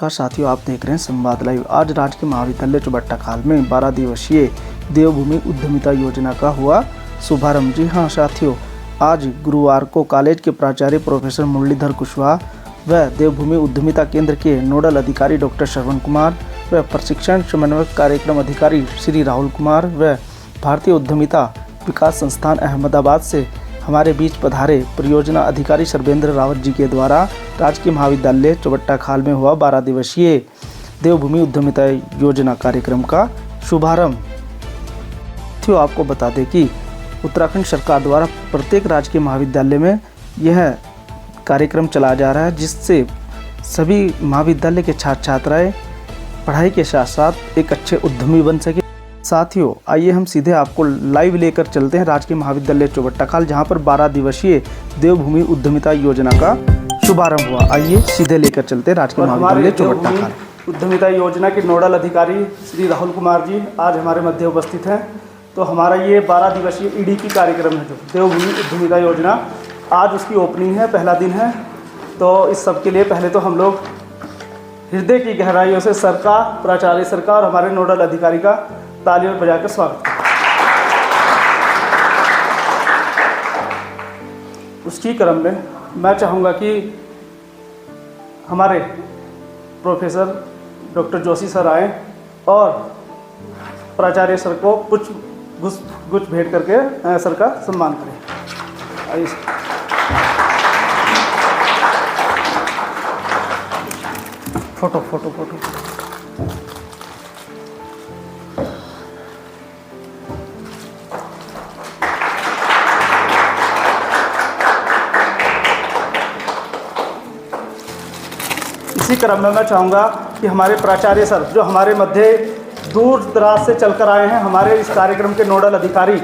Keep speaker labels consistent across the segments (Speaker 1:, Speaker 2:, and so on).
Speaker 1: नमस्कार साथियों, आप देख रहे हैं संवाद लाइव। आज राजकीय महाविद्यालय चौबट्टा-खाल में 12 दिवसीय देवभूमि उद्यमिता योजना का हुआ शुभारंभ। जी हाँ साथियों, आज गुरुवार को कॉलेज के प्राचार्य प्रोफेसर मुरलीधर कुशवाहा व देवभूमि उद्यमिता केंद्र के नोडल अधिकारी डॉक्टर श्रवण कुमार व प्रशिक्षण समन्वयक कार्यक्रम अधिकारी श्री राहुल कुमार व भारतीय उद्यमिता विकास संस्थान अहमदाबाद से हमारे बीच पधारे परियोजना अधिकारी सर्वेंद्र रावत जी के द्वारा राजकीय महाविद्यालय चौबट्टा-खाल में हुआ 12 दिवसीय देवभूमि उद्यमिता योजना कार्यक्रम का शुभारंभ। तो आपको बता दें कि उत्तराखंड सरकार द्वारा प्रत्येक राजकीय महाविद्यालय में यह कार्यक्रम चलाया जा रहा है, जिससे सभी महाविद्यालय के छात्र छात्राएँ पढ़ाई के साथ साथ एक अच्छे उद्यमी बन सके। साथियों, आइए हम सीधे आपको लाइव लेकर चलते हैं राजकीय महाविद्यालय चौबट्टा-खाल, जहां पर 12 दिवसीय देवभूमि उद्यमिता योजना का शुभारंभ हुआ। आइए सीधे लेकर चलते हैं राजकीय महाविद्यालय चौबट्टा-खाल।
Speaker 2: उद्यमिता योजना के नोडल अधिकारी श्री राहुल कुमार जी आज हमारे मध्य उपस्थित हैं। तो हमारा ये 12 दिवसीय ईडीपी कार्यक्रम है जो देवभूमि उद्यमिता योजना, आज उसकी ओपनिंग है, पहला दिन है। तो इस सब के लिए पहले तो हम लोग हृदय की गहराइयों से सर का, प्राचार्य सर का और हमारे नोडल अधिकारी का तालियों बजाकर स्वागत करें। उसकी क्रम में मैं चाहूँगा कि हमारे प्रोफेसर डॉक्टर जोशी सर आए और प्राचार्य सर को कुछ गुच्छ भेंट करके सर का सम्मान करें। आइए सर। फोटो। इसी क्रम में मैं चाहूँगा कि हमारे प्राचार्य सर जो हमारे मध्य दूर दराज से चलकर आए हैं, हमारे इस कार्यक्रम के नोडल अधिकारी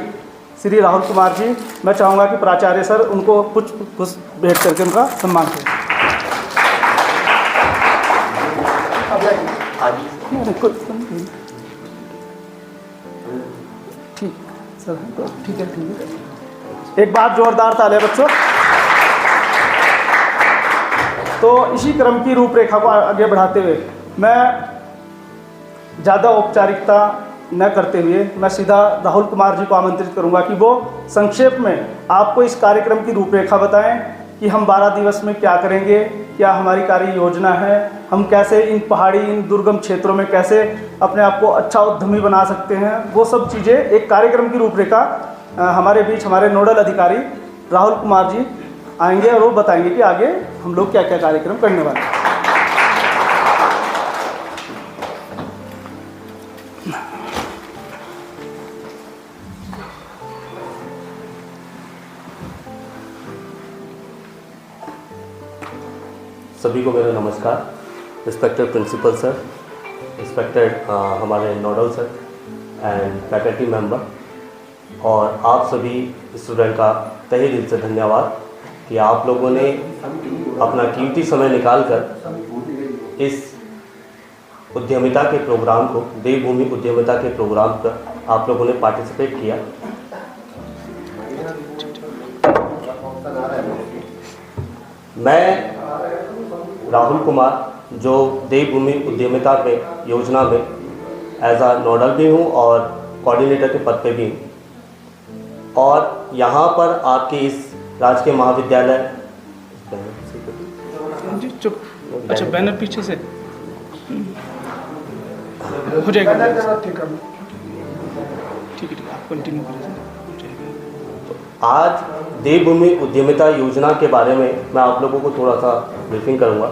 Speaker 2: श्री राहुल कुमार जी, मैं चाहूँगा कि प्राचार्य सर उनको कुछ भेंट करके उनका सम्मान करें। ठीक सर, ठीक है। एक बार जोरदार तालियां बच्चों। तो इसी क्रम की रूपरेखा को आगे बढ़ाते हुए मैं ज़्यादा औपचारिकता न करते हुए मैं सीधा राहुल कुमार जी को आमंत्रित करूंगा कि वो संक्षेप में आपको इस कार्यक्रम की रूपरेखा बताएं कि हम 12 दिवस में क्या करेंगे, क्या हमारी कार्य योजना है, हम कैसे इन पहाड़ी, इन दुर्गम क्षेत्रों में कैसे अपने आप को अच्छा उद्यमी बना सकते हैं। वो सब चीज़ें एक कार्यक्रम की रूपरेखा हमारे बीच हमारे नोडल अधिकारी राहुल कुमार जी आएंगे और वो बताएंगे कि आगे हम लोग क्या क्या कार्यक्रम करने वाले हैं।
Speaker 3: सभी को मेरा नमस्कार। रिस्पेक्टेड प्रिंसिपल सर, रिस्पेक्टेड हमारे nodal sir and faculty member और आप सभी स्टूडेंट का तहे दिल से धन्यवाद कि आप लोगों ने अपना कीमती समय निकालकर इस उद्यमिता के प्रोग्राम को, देवभूमि उद्यमिता के प्रोग्राम पर आप लोगों ने पार्टिसिपेट किया। मैं राहुल कुमार जो देवभूमि उद्यमिता में योजना में एज आ नोडल भी हूँ और कोऑर्डिनेटर के पद पे भी हूँ और यहाँ पर आपके इस राजकीय महाविद्यालय
Speaker 2: अच्छा बैनर पीछे से हो जाएगा। ठीक है, आप कंटिन्यू करें।
Speaker 3: आज देवभूमि उद्यमिता योजना के बारे में मैं आप लोगों को थोड़ा सा ब्रीफिंग करूंगा।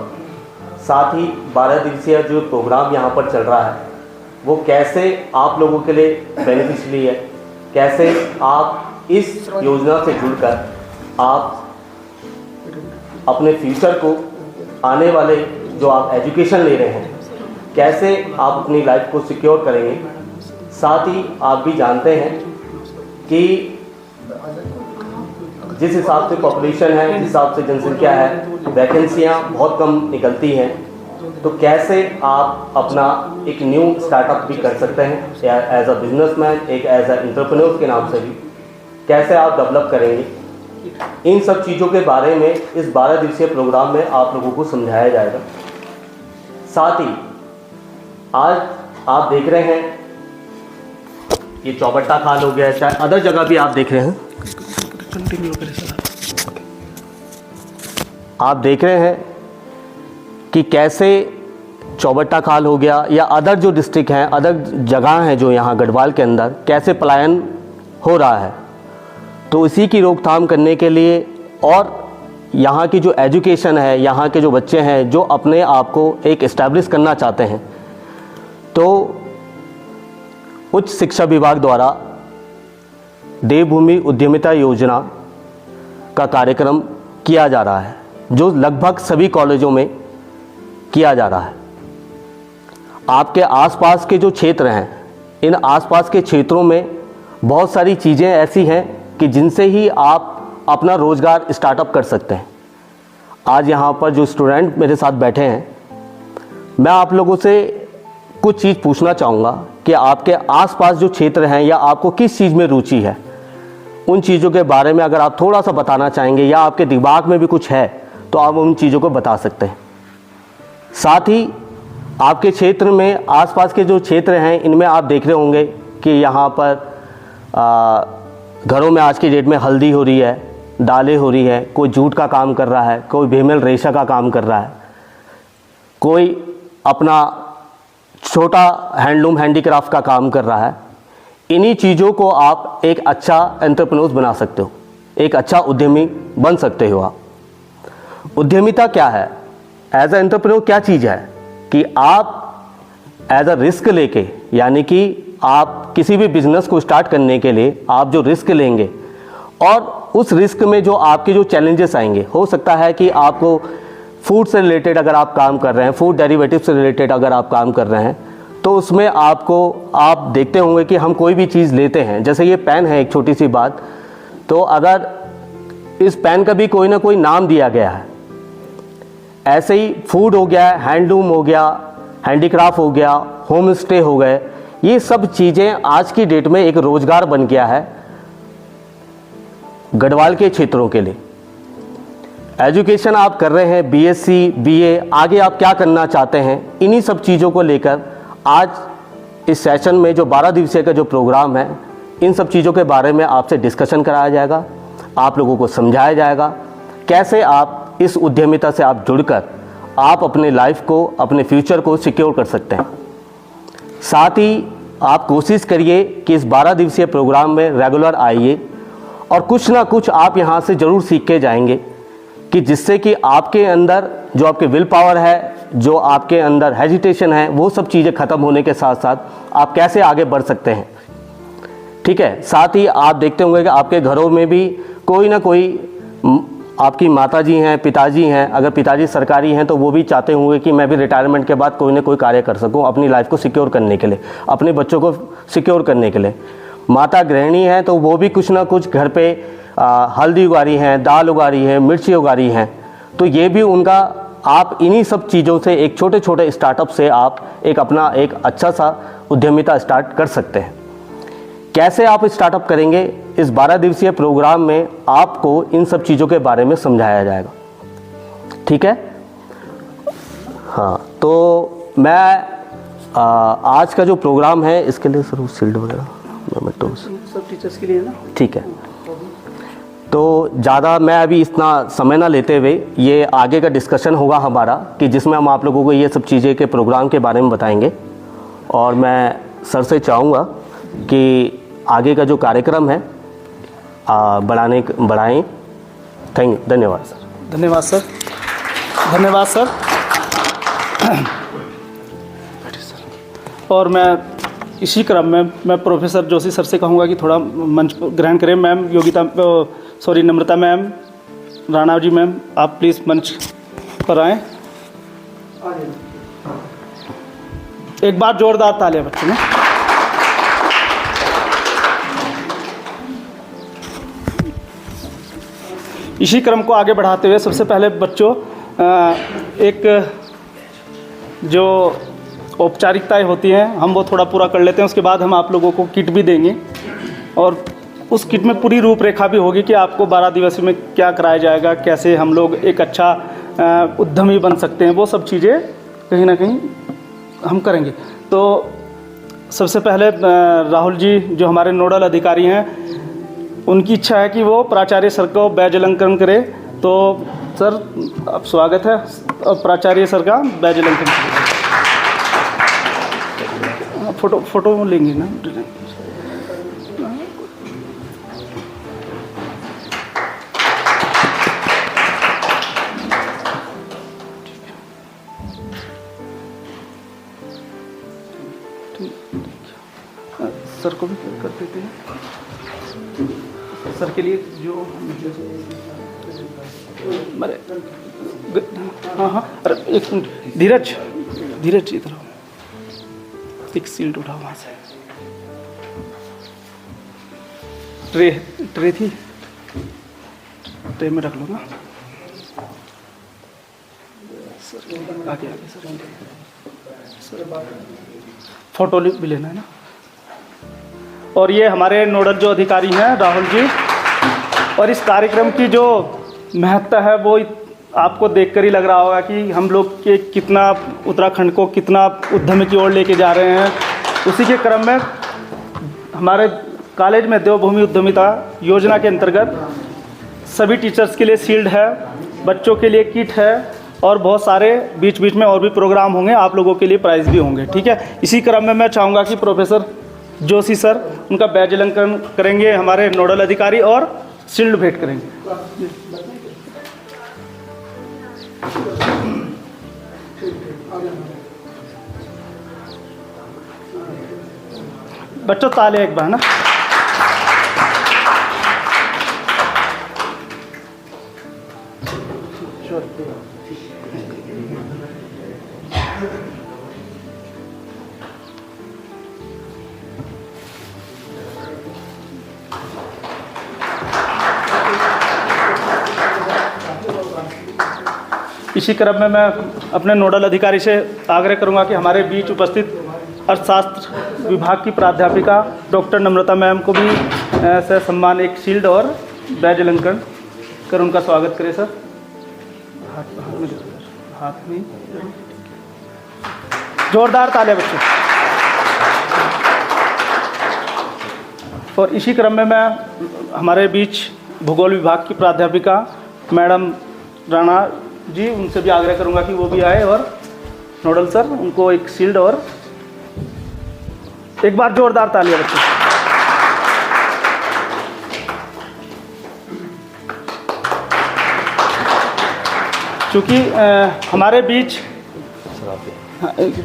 Speaker 3: साथ ही 12 दिवसीय जो प्रोग्राम यहाँ पर चल रहा है वो कैसे आप लोगों के लिए बेनिफिशियरी है, कैसे आप इस योजना से जुड़कर आप अपने फ्यूचर को, आने वाले जो आप एजुकेशन ले रहे हैं, कैसे आप अपनी लाइफ को सिक्योर करेंगे। साथ ही आप भी जानते हैं कि जिस हिसाब से पॉपुलेशन है, जिस हिसाब से जनसंख्या है, वैकेंसियाँ बहुत कम निकलती हैं, तो कैसे आप अपना एक न्यू स्टार्टअप भी कर सकते हैं या एज अ बिजनेसमैन, एक एज अ एंटरप्रेन्योर के नाम से भी कैसे आप डेवलप करेंगे। इन सब चीज़ों के बारे में इस 12 दिवसीय प्रोग्राम में आप लोगों को समझाया जाएगा। साथ ही आज आप देख रहे हैं ये चौबट्टा खाल हो गया, चाहे अदर जगह भी आप देख रहे हैं, आप देख रहे हैं कि कैसे चौबट्टा खाल हो गया या अदर जो डिस्ट्रिक्ट हैं, अदर जगह हैं जो यहाँ गढ़वाल के अंदर कैसे पलायन हो रहा है। तो इसी की रोकथाम करने के लिए और यहाँ की जो एजुकेशन है, यहाँ के जो बच्चे हैं जो अपने आप को एक इस्टेब्लिश करना चाहते हैं, तो उच्च शिक्षा विभाग द्वारा देवभूमि उद्यमिता योजना का कार्यक्रम किया जा रहा है, जो लगभग सभी कॉलेजों में किया जा रहा है। आपके आसपास के जो क्षेत्र हैं, इन आसपास के क्षेत्रों में बहुत सारी चीज़ें ऐसी हैं कि जिनसे ही आप अपना रोज़गार स्टार्टअप कर सकते हैं। आज यहाँ पर जो स्टूडेंट मेरे साथ बैठे हैं, मैं आप लोगों से कुछ चीज़ पूछना चाहूँगा कि आपके आसपास जो क्षेत्र हैं या आपको किस चीज़ में रुचि है, उन चीज़ों के बारे में अगर आप थोड़ा सा बताना चाहेंगे या आपके दिमाग में भी कुछ है तो आप उन चीज़ों को बता सकते हैं। साथ ही आपके क्षेत्र में आसपास के जो क्षेत्र हैं, इनमें आप देख रहे होंगे कि यहाँ पर घरों में आज की डेट में हल्दी हो रही है, दालें हो रही है, कोई जूट का काम कर रहा है, कोई भीमल रेशा का काम कर रहा है, कोई अपना छोटा हैंडलूम हैंडीक्राफ्ट का काम कर रहा है। इन्हीं चीज़ों को आप एक अच्छा एंटरप्रेन्योर बना सकते हो, एक अच्छा उद्यमी बन सकते हो आप। उद्यमिता क्या है? एज अ एंटरप्रेन्योर क्या चीज़ है कि आप एज अ रिस्क लेके, यानी कि आप किसी भी बिजनेस को स्टार्ट करने के लिए आप जो रिस्क लेंगे और उस रिस्क में जो आपके जो चैलेंजेस आएंगे, हो सकता है कि आपको फूड से रिलेटेड अगर आप काम कर रहे हैं, फूड डेरिवेटिव से रिलेटेड अगर आप काम कर रहे हैं, तो उसमें आप देखते होंगे कि हम कोई भी चीज़ लेते हैं, जैसे ये पेन है, एक छोटी सी बात, तो अगर इस पेन का भी कोई ना कोई नाम दिया गया है, ऐसे ही फूड हो गया, हैंडलूम हो गया, हैंडीक्राफ्ट हो गया, होम स्टे हो गए, ये सब चीज़ें आज की डेट में एक रोज़गार बन गया है गढ़वाल के क्षेत्रों के लिए। एजुकेशन आप कर रहे हैं, बीएससी, बीए, आगे आप क्या करना चाहते हैं, इन्हीं सब चीज़ों को लेकर आज इस सेशन में जो 12 दिवसीय का जो प्रोग्राम है, इन सब चीज़ों के बारे में आपसे डिस्कशन कराया जाएगा, आप लोगों को समझाया जाएगा कैसे आप इस उद्यमिता से आप जुड़कर आप अपने लाइफ को, अपने फ्यूचर को सिक्योर कर सकते हैं। साथ ही आप कोशिश करिए कि इस 12 दिवसीय प्रोग्राम में रेगुलर आइए और कुछ ना कुछ आप यहाँ से ज़रूर सीख के जाएंगे कि जिससे कि आपके अंदर जो आपके विल पावर है, जो आपके अंदर हेजिटेशन है, वो सब चीज़ें ख़त्म होने के साथ साथ आप कैसे आगे बढ़ सकते हैं। ठीक है। साथ ही आप देखते होंगे कि आपके घरों में भी कोई ना कोई आपकी माताजी हैं, पिताजी हैं, अगर पिताजी सरकारी हैं तो वो भी चाहते होंगे कि मैं भी रिटायरमेंट के बाद कोई ना कोई कार्य कर सकूं अपनी लाइफ को सिक्योर करने के लिए, अपने बच्चों को सिक्योर करने के लिए। माता गृहिणी हैं तो वो भी कुछ ना कुछ घर पे हल्दी उगा रही हैं, दाल उगा रही हैं, मिर्ची उगा रही हैं, तो ये भी उनका, आप इन्हीं सब चीज़ों से एक छोटे छोटे स्टार्टअप से आप एक अपना एक अच्छा सा उद्यमिता स्टार्ट कर सकते हैं। कैसे आप स्टार्टअप करेंगे, इस 12 दिवसीय प्रोग्राम में आपको इन सब चीज़ों के बारे में समझाया जाएगा। ठीक है। हाँ, तो मैं आज का जो प्रोग्राम है इसके लिए सर शील्ड वगैरह
Speaker 2: सब टीचर्स के लिए ना,
Speaker 3: ठीक है। तो ज़्यादा मैं अभी इतना समय ना लेते हुए ये आगे का डिस्कशन होगा हमारा, कि जिसमें हम आप लोगों को ये सब चीज़ें के प्रोग्राम के बारे में बताएंगे। और मैं सर से चाहूँगा कि आगे का जो कार्यक्रम है बढ़ाएं। धन्यवाद सर।
Speaker 2: धन्यवाद सर। धन्यवाद सर। और मैं इसी क्रम में मैं प्रोफेसर जोशी सर से कहूँगा कि थोड़ा मंच ग्रहण करें। मैम नम्रता मैम, राणा जी मैम, आप प्लीज़ मंच पर आएँ। एक बार जोरदार तालियां बच्चों में। इसी क्रम को आगे बढ़ाते हुए सबसे पहले बच्चों एक जो औपचारिकताएं होती हैं हम वो थोड़ा पूरा कर लेते हैं। उसके बाद हम आप लोगों को किट भी देंगे और उस किट में पूरी रूपरेखा भी होगी कि आपको 12 दिवसीय में क्या कराया जाएगा, कैसे हम लोग एक अच्छा उद्यमी बन सकते हैं, वो सब चीज़ें कहीं ना कहीं हम करेंगे। तो सबसे पहले राहुल जी जो हमारे नोडल अधिकारी हैं, उनकी इच्छा है कि वो प्राचार्य सर को बैज अलंकरण करें। तो सर अब स्वागत है प्राचार्य सर का बैज अलंकरण। फोटो लेंगे ना। सर को भी कर देते हैं। सर के लिए जो हाँ, अरे एक मिनट, धीरज इधर आओ, एक सील्ड उठा वहाँ से। ट्रे थी, ट्रे में रख लो ना। आगे सर, फोटो भी लेना है ना। और ये हमारे नोडल जो अधिकारी हैं राहुल जी, और इस कार्यक्रम की जो महत्ता है वो आपको देखकर ही लग रहा होगा कि हम लोग के कितना उत्तराखंड को कितना उद्यम की ओर लेके जा रहे हैं। उसी के क्रम में हमारे कॉलेज में देवभूमि उद्यमिता योजना के अंतर्गत सभी टीचर्स के लिए शील्ड है, बच्चों के लिए किट है, और बहुत सारे बीच बीच में और भी प्रोग्राम होंगे, आप लोगों के लिए प्राइज़ भी होंगे। ठीक है, इसी क्रम में मैं चाहूँगा कि प्रोफेसर जोशी सर उनका बैज अलंकरण करेंगे, हमारे नोडल अधिकारी, और शील्ड भेंट करेंगे। बच्चों ताले एक बार ना। इसी क्रम में मैं अपने नोडल अधिकारी से आग्रह करूंगा कि हमारे बीच उपस्थित अर्थशास्त्र विभाग की प्राध्यापिका डॉक्टर नम्रता मैम को भी से सम्मान एक शील्ड और बैज अलंकरण कर उनका स्वागत करें सर। हाथ में जोरदार तालियां बच्चों। और इसी क्रम में मैं हमारे बीच भूगोल विभाग की प्राध्यापिका मैडम राणा जी, उनसे भी आग्रह करूंगा कि वो भी आए, और नोडल सर उनको एक शील्ड और एक बार जोरदार तालियां बच्चों। क्योंकि हमारे बीच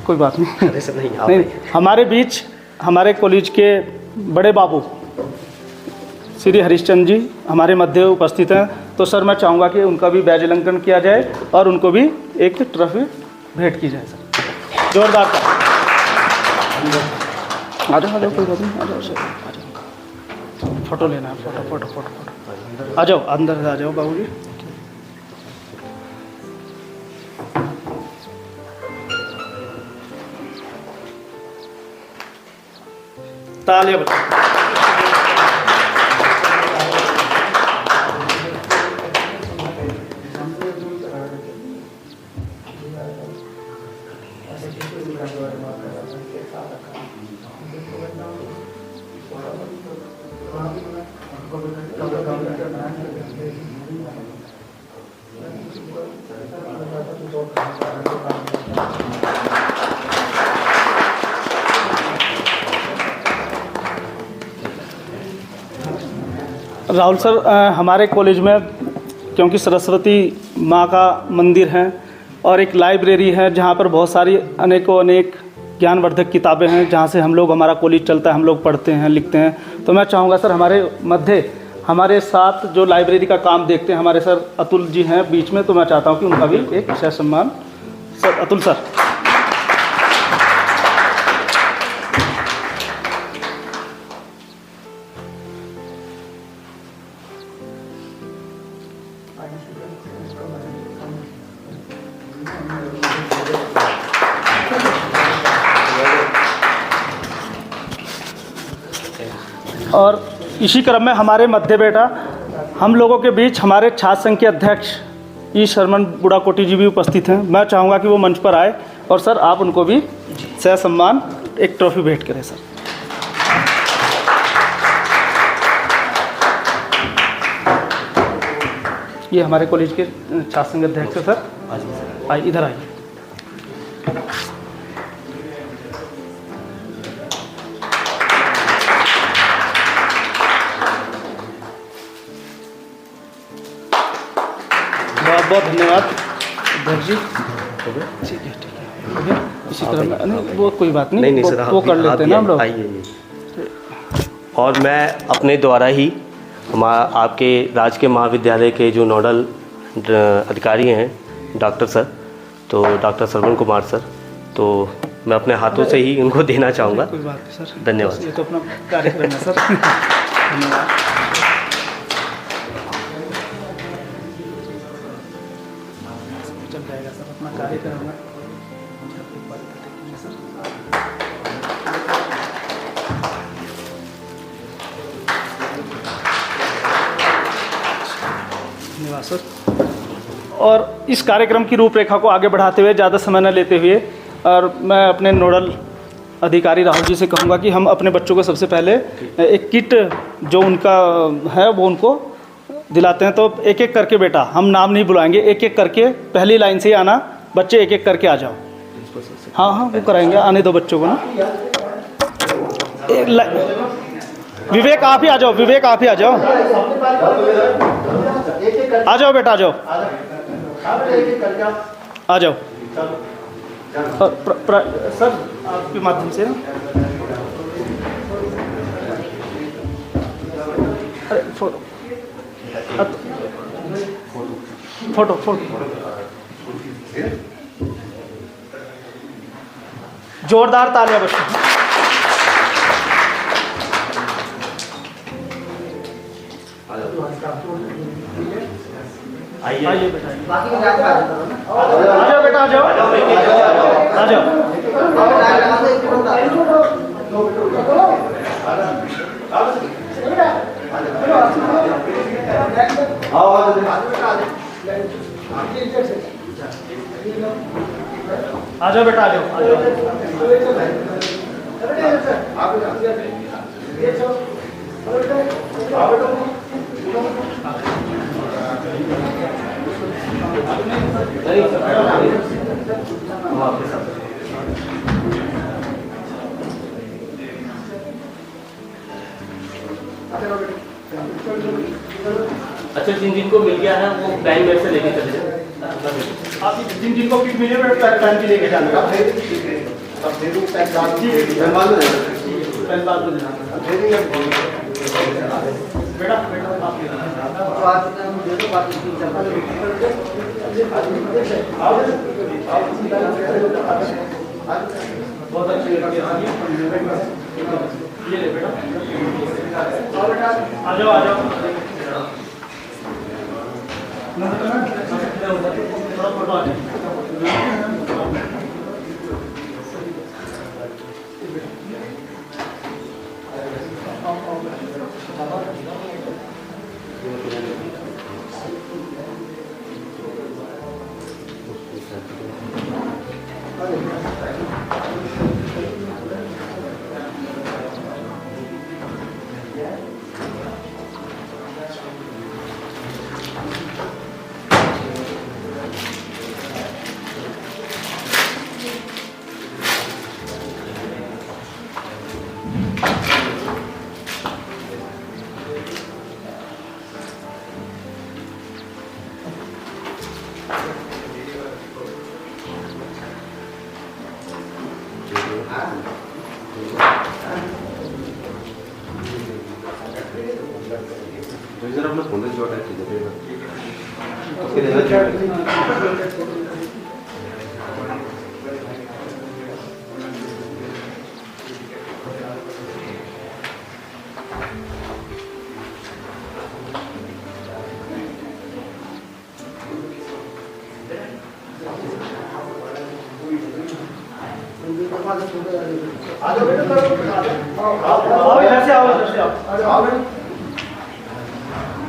Speaker 2: कोई बात नहीं, हमारे बीच हमारे कॉलेज के बड़े बाबू श्री हरिश्चंद्र जी हमारे मध्य उपस्थित हैं। तो सर मैं चाहूँगा कि उनका भी बैज अलंकरण किया जाए और उनको भी एक ट्रॉफी भेंट की जाए सर। जोरदार आ जाओ कोई बात नहीं, आ जाओ सर, आ जाओ, फोटो लेना है, फोटो आ जाओ, अंदर आ जाओ बाबू जी। तालियां बजाओ। राहुल सर, हमारे कॉलेज में क्योंकि सरस्वती माँ का मंदिर है और एक लाइब्रेरी है जहाँ पर बहुत सारी अनेक ज्ञानवर्धक किताबें हैं, जहाँ से हम लोग, हमारा कॉलेज चलता है, हम लोग पढ़ते हैं, लिखते हैं। तो मैं चाहूँगा सर हमारे साथ जो लाइब्रेरी का काम देखते हैं हमारे सर अतुल जी हैं बीच में, तो मैं चाहता हूँ कि उनका भी एक विशेष सम्मान। Sir Atul sir. और इसी क्रम में हमारे मध्य बेटा हम लोगों के बीच हमारे छात्र संघ के अध्यक्ष ई शरमन बुढ़ाकोटी जी भी उपस्थित हैं। मैं चाहूँगा कि वो मंच पर आए और सर आप उनको भी सहसम्मान एक ट्रॉफी भेंट करें सर। ये हमारे कॉलेज के छात्र संघ अध्यक्ष हैं सर, आइए इधर आइए। बहुत बहुत धन्यवाद अध्यक्ष जी। ठीक है ठीक है, इसी तरह में नहीं वो कोई बात नहीं,
Speaker 3: नहीं सर,
Speaker 2: वो कर लेते हैं ना हम लोग।
Speaker 3: और मैं अपने द्वारा ही आपके राजकीय महाविद्यालय के जो नोडल अधिकारी हैं डॉक्टर सर, तो डॉक्टर श्रवण कुमार सर, तो मैं अपने हाथों से ही उनको देना चाहूँगा।
Speaker 2: कोई बात नहीं सर,
Speaker 3: धन्यवाद।
Speaker 2: ये तो अपना कार्यक्रम है सर। धन्यवाद। चल जाएगा सर, अपना कार्यक्रम है। धन्यवाद सर। और इस कार्यक्रम की रूपरेखा को आगे बढ़ाते हुए, ज़्यादा समय न लेते हुए, और मैं अपने नोडल अधिकारी राहुल जी से कहूँगा कि हम अपने बच्चों को सबसे पहले एक किट जो उनका है वो उनको दिलाते हैं। तो एक एक करके बेटा, हम नाम नहीं बुलाएंगे, एक एक करके पहली लाइन से ही आना, बच्चे एक एक करके आ जाओ। हाँ हाँ वो कराएंगे, आने दो बच्चों को ना। विवेक आप ही आ जाओ, विवेक आप ही आ जाओ, आ जाओ बेटा, आ जाओ आ जाओ। सर आपके माध्यम से ना, अरे फोटो फोटो फोटो जोरदार तालियां बच्चों। आइए बेटा, आ जाओ बेटा, आ जाओ आ जाओ। आ जाओ बेटा, आ जाओ।
Speaker 3: अच्छा, जिनको मिल गया है वो टाइम मेरे से लेके चले जाए।
Speaker 2: आप जिनको किट मिले पेन भी लेके जाना। बेटा बहुत अच्छी ये ले बेटा, आ जाओ आ जाओ।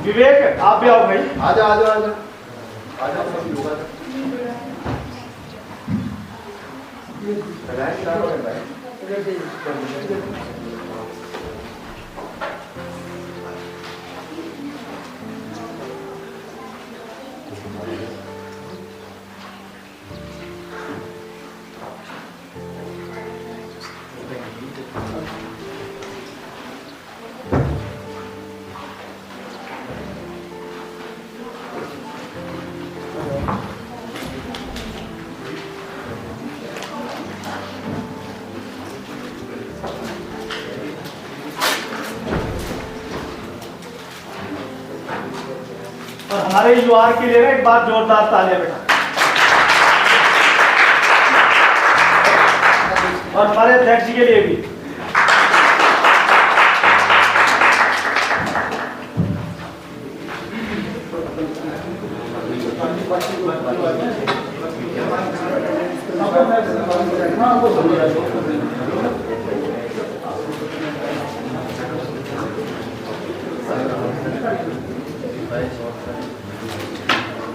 Speaker 2: विवेक आप भी आओ भाई,
Speaker 4: आजा आजा आजा
Speaker 2: और हमारे युवा के लिए ना एक बार जोरदार तालियां बेटा। और हमारे अध्यक्ष जी के लिए भी।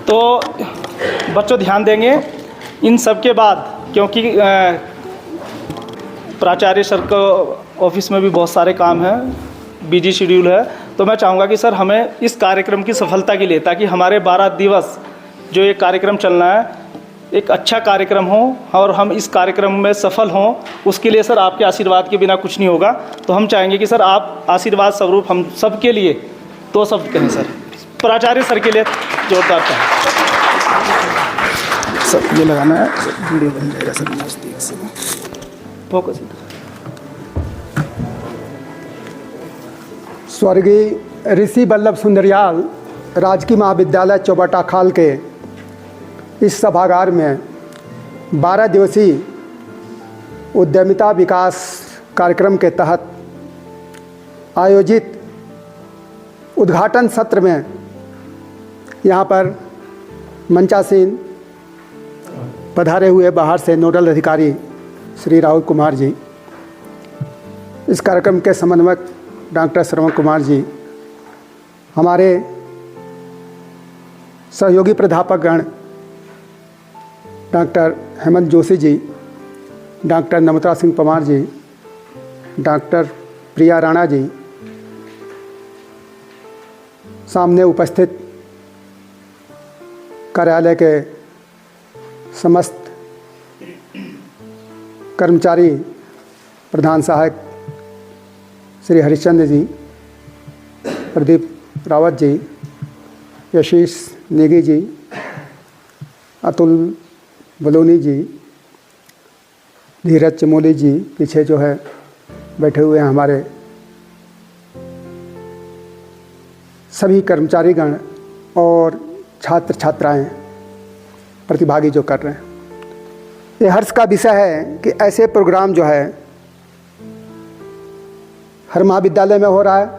Speaker 2: तो बच्चों ध्यान देंगे इन सब के बाद, क्योंकि प्राचार्य सर को ऑफिस में भी बहुत सारे काम हैं, बिजी शेड्यूल है, तो मैं चाहूँगा कि सर हमें इस कार्यक्रम की सफलता के लिए, ताकि हमारे 12 दिवस जो ये कार्यक्रम चलना है एक अच्छा कार्यक्रम हो और हम इस कार्यक्रम में सफल हों, उसके लिए सर आपके आशीर्वाद के बिना कुछ नहीं होगा। तो हम चाहेंगे कि सर आप आशीर्वाद स्वरूप हम सब के लिए 2 शब्द कहें सर, प्राचार्य सर के लिए जोरदार कहें।
Speaker 1: सर ये लगाना है, वीडियो बन जाएगा सर नज़दीक से फोकस।
Speaker 4: स्वर्गीय ऋषि वल्लभ सुंदरयाल राजकीय महाविद्यालय चौबटा खाल के इस सभागार में 12 दिवसीय उद्यमिता विकास कार्यक्रम के तहत आयोजित उद्घाटन सत्र में यहाँ पर मंचासीन पधारे हुए बाहर से नोडल अधिकारी श्री राहुल कुमार जी, इस कार्यक्रम के समन्वयक डॉक्टर श्रवण कुमार जी, हमारे सहयोगी प्राध्यापकगण doctor Hemant Joshi ji, doctor Namita Singh Pawar ji, doctor प्रिया राणा जी, सामने उपस्थित कार्यालय के समस्त कर्मचारी, प्रधान सहायक श्री हरिश्चंद्र जी, प्रदीप रावत जी, यशीष नेगी जी, अतुल बलोनी जी, धीरज चमोली जी, पीछे जो है बैठे हुए हैं हमारे सभी कर्मचारीगण और छात्र छात्राएं, प्रतिभागी जो कर रहे हैं। ये हर्ष का विषय है कि ऐसे प्रोग्राम जो है हर महाविद्यालय में हो रहा है।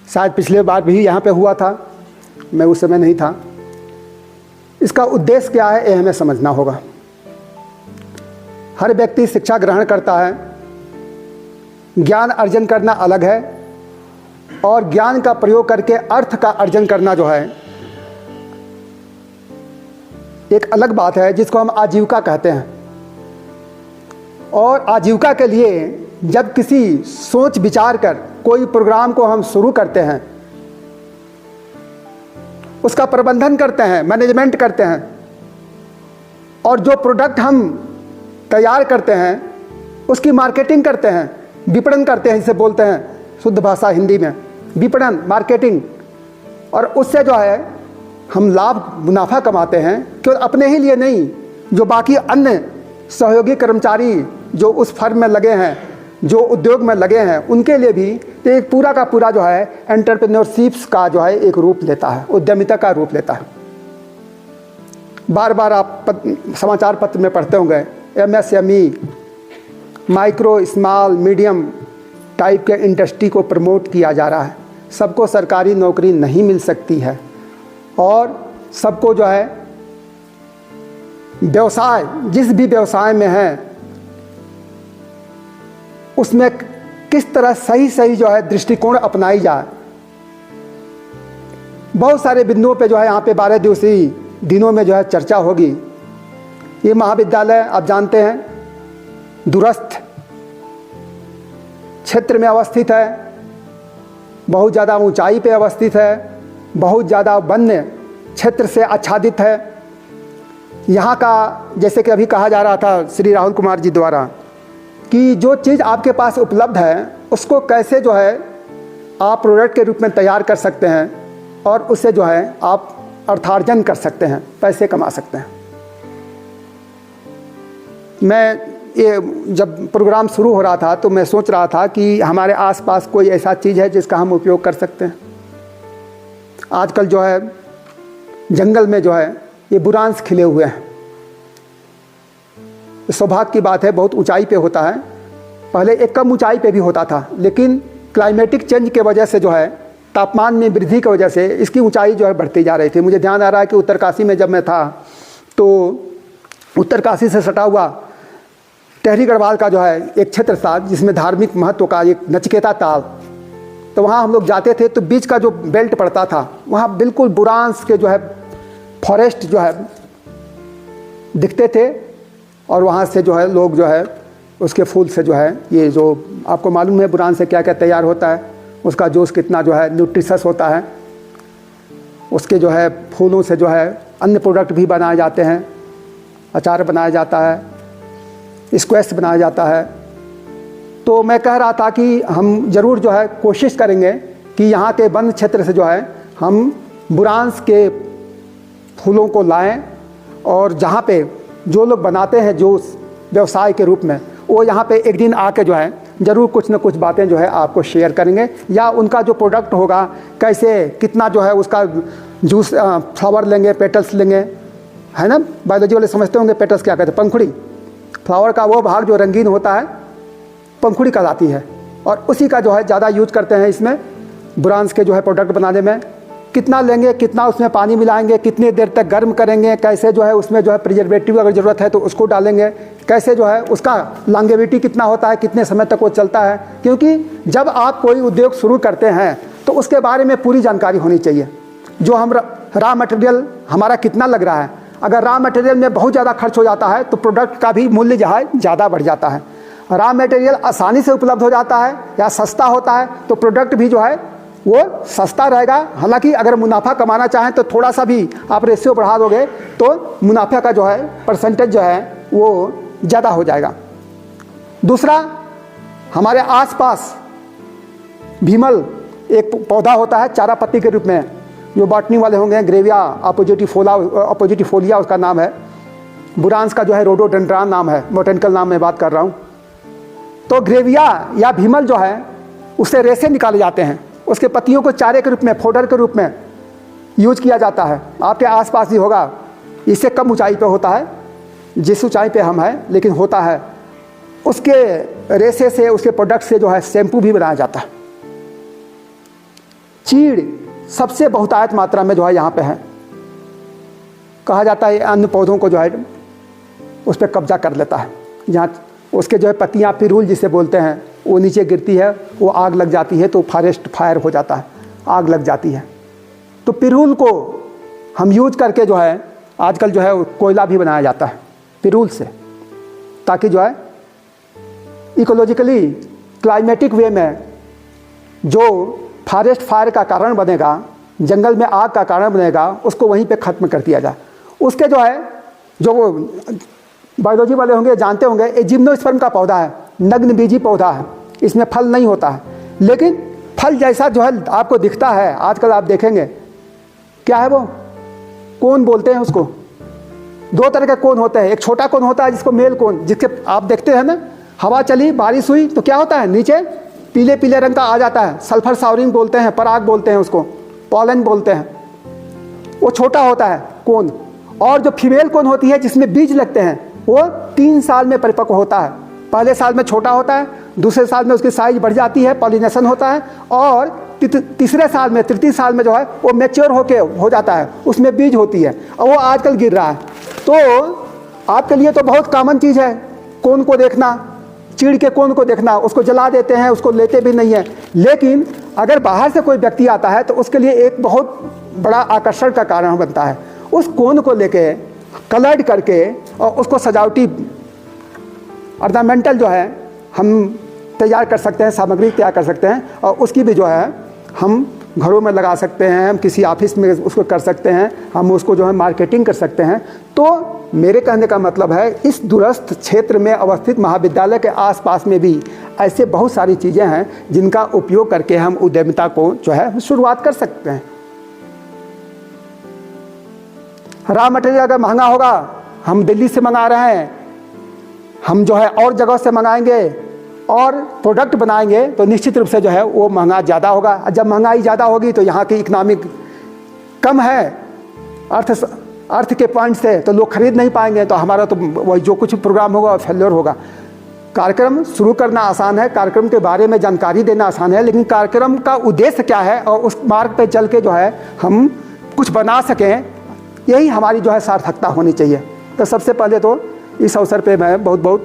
Speaker 4: शायद पिछले बार भी यहाँ पे हुआ था, मैं उस समय नहीं था। इसका उद्देश्य क्या है ये हमें समझना होगा। हर व्यक्ति शिक्षा ग्रहण करता है, ज्ञान अर्जन करना अलग है और ज्ञान का प्रयोग करके अर्थ का अर्जन करना जो है एक अलग बात है, जिसको हम आजीविका कहते हैं। और आजीविका के लिए जब किसी सोच विचार कर कोई प्रोग्राम को हम शुरू करते हैं, उसका प्रबंधन करते हैं, मैनेजमेंट करते हैं, और जो प्रोडक्ट हम तैयार करते हैं उसकी मार्केटिंग करते हैं, विपणन करते हैं, इसे बोलते हैं शुद्ध भाषा हिंदी में विपणन, मार्केटिंग। और उससे जो है हम लाभ मुनाफा कमाते हैं, केवल अपने ही लिए नहीं, जो बाकी अन्य सहयोगी कर्मचारी जो उस फर्म में लगे हैं, जो उद्योग में लगे हैं, उनके लिए भी एक पूरा का पूरा जो है एंटरप्रेन्योरशिप्स का जो है एक रूप लेता है, उद्यमिता का रूप लेता है। बार बार आप समाचार पत्र में पढ़ते होंगे MSME, micro small medium type के इंडस्ट्री को प्रमोट किया जा रहा है। सबको सरकारी नौकरी नहीं मिल सकती है और सबको जो है व्यवसाय, जिस भी व्यवसाय में है उसमें किस तरह सही सही जो है दृष्टिकोण अपनाई जाए। बहुत सारे बिंदुओं पे जो है यहाँ पे 12 दिवसीय दिनों में जो है चर्चा होगी। ये महाविद्यालय आप जानते हैं दूरस्थ क्षेत्र में अवस्थित है, बहुत ज़्यादा ऊंचाई पे अवस्थित है, बहुत ज़्यादा वन्य क्षेत्र से आच्छादित है। यहाँ का जैसे कि अभी कहा जा रहा था श्री राहुल कुमार जी द्वारा कि जो चीज़ आपके पास उपलब्ध है उसको कैसे जो है आप प्रोडक्ट के रूप में तैयार कर सकते हैं और उससे जो है आप अर्थार्जन कर सकते हैं, पैसे कमा सकते हैं। मैं ये जब प्रोग्राम शुरू हो रहा था तो मैं सोच रहा था कि हमारे आसपास कोई ऐसा चीज़ है जिसका हम उपयोग कर सकते हैं। आजकल जो है जंगल में जो है ये बुरांश खिले हुए हैं। सौभाग्य की बात है, बहुत ऊंचाई पे होता है। पहले एक कम ऊंचाई पे भी होता था, लेकिन क्लाइमेटिक चेंज के वजह से जो है तापमान में वृद्धि की वजह से इसकी ऊंचाई जो है बढ़ती जा रही थी। मुझे ध्यान आ रहा है कि उत्तरकाशी में जब मैं था तो उत्तरकाशी से सटा हुआ टेहरी गढ़वाल का जो है एक क्षेत्र था जिसमें धार्मिक महत्व का एक नचिकेता ताल, तो वहाँ हम लोग जाते थे तो बीच का जो बेल्ट पड़ता था वहाँ बिल्कुल बुरांश के जो है फॉरेस्ट जो है दिखते थे और वहाँ से जो है लोग जो है उसके फूल से जो है ये जो आपको मालूम है बुरांश से क्या क्या तैयार होता है, उसका जूस कितना जो है न्यूट्रिशस होता है, उसके जो है फूलों से जो है अन्य प्रोडक्ट भी बनाए जाते हैं, अचार बनाया जाता है, स्क्वैश बनाया जाता है। तो मैं कह रहा था कि हम ज़रूर जो है कोशिश करेंगे कि यहाँ के वन क्षेत्र से जो है हम बुरांश के फूलों को लाएं और जहाँ पे जो लोग बनाते हैं जूस व्यवसाय के रूप में वो यहाँ पे एक दिन आके जो है ज़रूर कुछ न कुछ बातें जो है आपको शेयर करेंगे, या उनका जो प्रोडक्ट होगा कैसे कितना जो है उसका जूस फ्लावर लेंगे, पेटल्स लेंगे, है ना। बायोलॉजी वाले समझते होंगे पेटल्स क्या कहते हैं, पंखुड़ी। फ्लावर का वो भाग जो रंगीन होता है पंखुड़ी कहलाती है, और उसी का जो है ज़्यादा यूज करते हैं इसमें बुरांश के जो है प्रोडक्ट बनाने में। कितना लेंगे, कितना उसमें पानी मिलाएंगे, कितनी देर तक गर्म करेंगे, कैसे जो है उसमें जो है प्रिजर्वेटिव अगर ज़रूरत है तो उसको डालेंगे, कैसे जो है उसका लॉन्गेविटी कितना होता है, कितने समय तक वो चलता है। क्योंकि जब आप कोई उद्योग शुरू करते हैं तो उसके बारे में पूरी जानकारी होनी चाहिए। जो हम रॉ मटेरियल हमारा कितना लग रहा है, अगर रॉ मटेरियल में बहुत ज़्यादा खर्च हो जाता है तो प्रोडक्ट का भी मूल्य जो है ज़्यादा बढ़ जाता है। रॉ मटेरियल आसानी से उपलब्ध हो जाता है या सस्ता होता है तो प्रोडक्ट भी जो है वो सस्ता रहेगा। हालांकि अगर मुनाफा कमाना चाहें तो थोड़ा सा भी आप रेशियो बढ़ा दोगे तो मुनाफे का जो है परसेंटेज जो है वो ज़्यादा हो जाएगा। दूसरा, हमारे आसपास भीमल एक पौधा होता है चारा पत्ती के रूप में, जो बॉटनी वाले होंगे ग्रेविया अपोजिटिफोलिया उसका नाम है। बुरांश का जो है रोडोडेंड्रॉन नाम है, बोटेनिकल नाम में बात कर रहा हूँ। तो ग्रेविया या भीमल जो है उससे रेशे निकाले जाते हैं, उसके पत्तियों को चारे के रूप में, फोडर के रूप में यूज किया जाता है। आपके आसपास ही होगा, इससे कम ऊंचाई पे होता है जिस ऊंचाई पे हम हैं, लेकिन होता है। उसके रेशे से, उसके प्रोडक्ट से जो है शैम्पू भी बनाया जाता है। चीड़ सबसे बहुतायत मात्रा में जो है यहाँ पे है। कहा जाता है अन्य पौधों को जो है उस पर कब्जा कर लेता है। जहाँ उसके जो है पत्तियाँ पिरूल जिसे बोलते हैं वो नीचे गिरती है, वो आग लग जाती है तो फॉरेस्ट फायर हो जाता है, आग लग जाती है। तो पिरूल को हम यूज करके जो है आजकल जो है कोयला भी बनाया जाता है पिरूल से, ताकि जो है इकोलॉजिकली क्लाइमेटिक वे में जो फॉरेस्ट फायर का कारण बनेगा, जंगल में आग का कारण बनेगा, उसको वहीं पे ख़त्म कर दिया जाए। उसके जो है जो वो बायोलॉजी वाले होंगे जानते होंगे, ये जिम्नोस्पर्म का पौधा है, नग्न बीजी पौधा है। इसमें फल नहीं होता है, लेकिन फल जैसा जो है आपको दिखता है। आजकल आप देखेंगे क्या है वो कोन बोलते हैं उसको। दो तरह के कोन होते हैं, एक छोटा कोन होता है जिसको मेल कोन, जिसके आप देखते हैं ना, हवा चली बारिश हुई तो क्या होता है नीचे पीले पीले रंग का आ जाता है, सल्फर सावरिंग बोलते हैं, पराग बोलते हैं उसको, पॉलन बोलते हैं। वो छोटा होता है कोन। और जो फीमेल कोन होती है जिसमें बीज लगते हैं वो 3 साल में परिपक्व होता है। पहले साल में छोटा होता है, दूसरे साल में उसकी साइज बढ़ जाती है, पॉलिनेशन होता है, और तीसरे साल में, तृतीय साल में जो है वो मैच्योर हो जाता है, उसमें बीज होती है, और वो आजकल गिर रहा है। तो आपके लिए तो बहुत कॉमन चीज़ है कोन को देखना, चीड़ के कोन को देखना। उसको जला देते हैं, उसको लेते भी नहीं है, लेकिन अगर बाहर से कोई व्यक्ति आता है तो उसके लिए एक बहुत बड़ा आकर्षण का कारण बनता है। उस कोन को लेके कलर्ड करके और उसको सजावटी ऑर्नामेंटल जो है हम तैयार कर सकते हैं, सामग्री तैयार कर सकते हैं, और उसकी भी जो है हम घरों में लगा सकते हैं, हम किसी ऑफिस में उसको कर सकते हैं, हम उसको जो है मार्केटिंग कर सकते हैं। तो मेरे कहने का मतलब है इस दूरस्थ क्षेत्र में अवस्थित महाविद्यालय के आसपास में भी ऐसे बहुत सारी चीज़ें हैं जिनका उपयोग करके हम उद्यमिता को जो है शुरुआत कर सकते हैं। रॉ मटेरियल अगर महंगा होगा, हम दिल्ली से मंगा रहे हैं, हम जो है और जगह से मंगाएंगे और प्रोडक्ट बनाएंगे तो निश्चित रूप से जो है वो महंगा ज़्यादा होगा। जब महंगाई ज़्यादा होगी तो यहाँ की इकनॉमिक कम है अर्थ के पॉइंट से, तो लोग खरीद नहीं पाएंगे, तो हमारा तो वही जो कुछ प्रोग्राम होगा फेल्योर होगा। कार्यक्रम शुरू करना आसान है, कार्यक्रम के बारे में जानकारी देना आसान है, लेकिन कार्यक्रम का उद्देश्य क्या है और उस मार्ग पे चल के जो है हम कुछ बना सकें, यही हमारी जो है सार्थकता होनी चाहिए। तो सबसे पहले तो इस अवसर पे मैं बहुत बहुत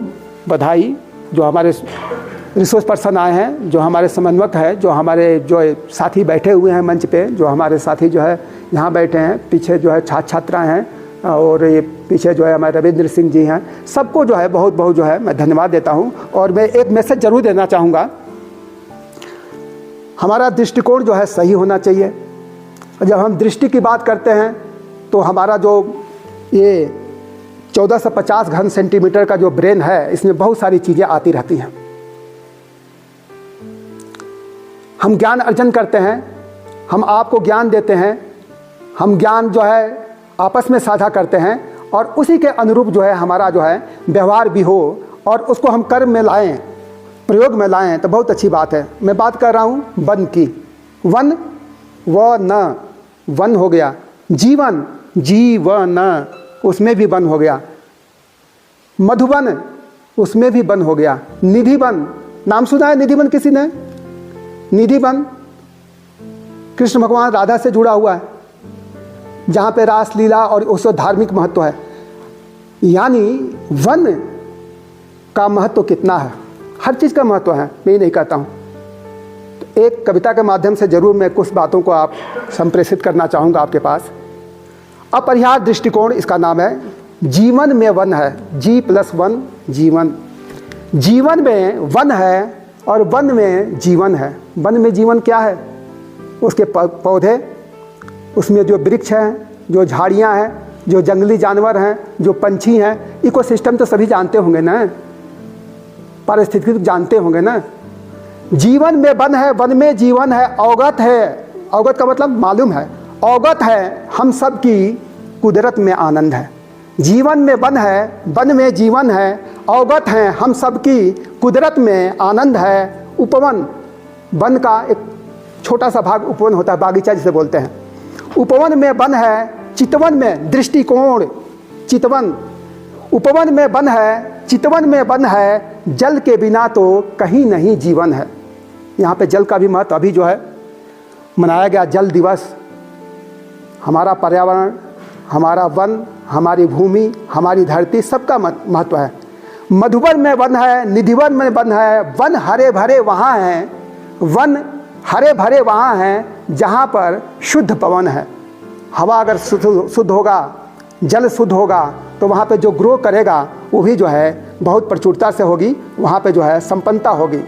Speaker 4: बधाई जो हमारे रिसोर्स पर्सन आए हैं, जो हमारे समन्वयक हैं, जो हमारे जो साथी बैठे हुए हैं मंच पे, जो हमारे साथी जो है यहाँ बैठे हैं, पीछे जो है छात्र छात्राएँ हैं और ये पीछे जो है हमारे रविंद्र सिंह जी हैं, सबको जो है बहुत बहुत जो है मैं धन्यवाद देता हूँ। और मैं एक मैसेज ज़रूर देना चाहूँगा, हमारा दृष्टिकोण जो है सही होना चाहिए। जब हम दृष्टि की बात करते हैं तो हमारा जो ये 1450 घन सेंटीमीटर का जो ब्रेन है, इसमें बहुत सारी चीज़ें आती रहती हैं। हम ज्ञान अर्जन करते हैं, हम आपको ज्ञान देते हैं, हम ज्ञान जो है आपस में साझा करते हैं और उसी के अनुरूप जो है हमारा जो है व्यवहार भी हो और उसको हम कर्म में लाएं, प्रयोग में लाएं तो बहुत अच्छी बात है। मैं बात कर रहा हूँ वन की। वन व न वन हो गया, जीवन जीवन उसमें भी वन हो गया, मधुबन उसमें भी वन हो गया, निधिवन नाम सुना है निधिवन किसी ने? निधिवन कृष्ण भगवान राधा से जुड़ा हुआ है, जहाँ पे रास लीला और उसका धार्मिक महत्व है। यानी वन का महत्व कितना है, हर चीज़ का महत्व है, मैं ये नहीं कहता हूँ। तो एक कविता के माध्यम से ज़रूर मैं कुछ बातों को आप संप्रेषित करना चाहूँगा आपके पास। अपरिहार्य दृष्टिकोण इसका नाम है। जीवन में वन है, G+1 जीवन। जीवन में वन है और वन में जीवन है। वन में जीवन क्या है? उसके पौधे, उसमें जो वृक्ष हैं, जो झाड़ियाँ हैं, जो जंगली जानवर हैं, जो पंछी हैं, इकोसिस्टम तो सभी जानते होंगे ना, पारिस्थितिक जानते होंगे ना। जीवन में वन है, वन में जीवन है, अवगत है, अवगत का मतलब मालूम है, अवगत है हम सब की कुदरत में आनंद है। जीवन में वन है, वन में जीवन है, अवगत हैं हम सब की कुदरत में आनंद है। उपवन, वन का एक छोटा सा भाग उपवन होता है, बागीचा जिसे बोलते हैं। उपवन में वन है, चितवन में दृष्टिकोण, चितवन। उपवन में वन है, चितवन में वन है, जल के बिना तो कहीं नहीं जीवन है। यहाँ पे जल का भी महत्व अभी जो है मनाया गया जल दिवस। हमारा पर्यावरण, हमारा वन, हमारी भूमि, हमारी धरती, सबका महत्व है। मधुबन में वन है, निधिवन में वन है, वन हरे भरे वहाँ हैं, वन हरे भरे वहाँ हैं जहाँ पर शुद्ध पवन है। हवा अगर शुद्ध होगा, जल शुद्ध होगा तो वहाँ पे जो ग्रो करेगा वो भी जो है बहुत प्रचुरता से होगी, वहाँ पे जो है संपन्नता होगी।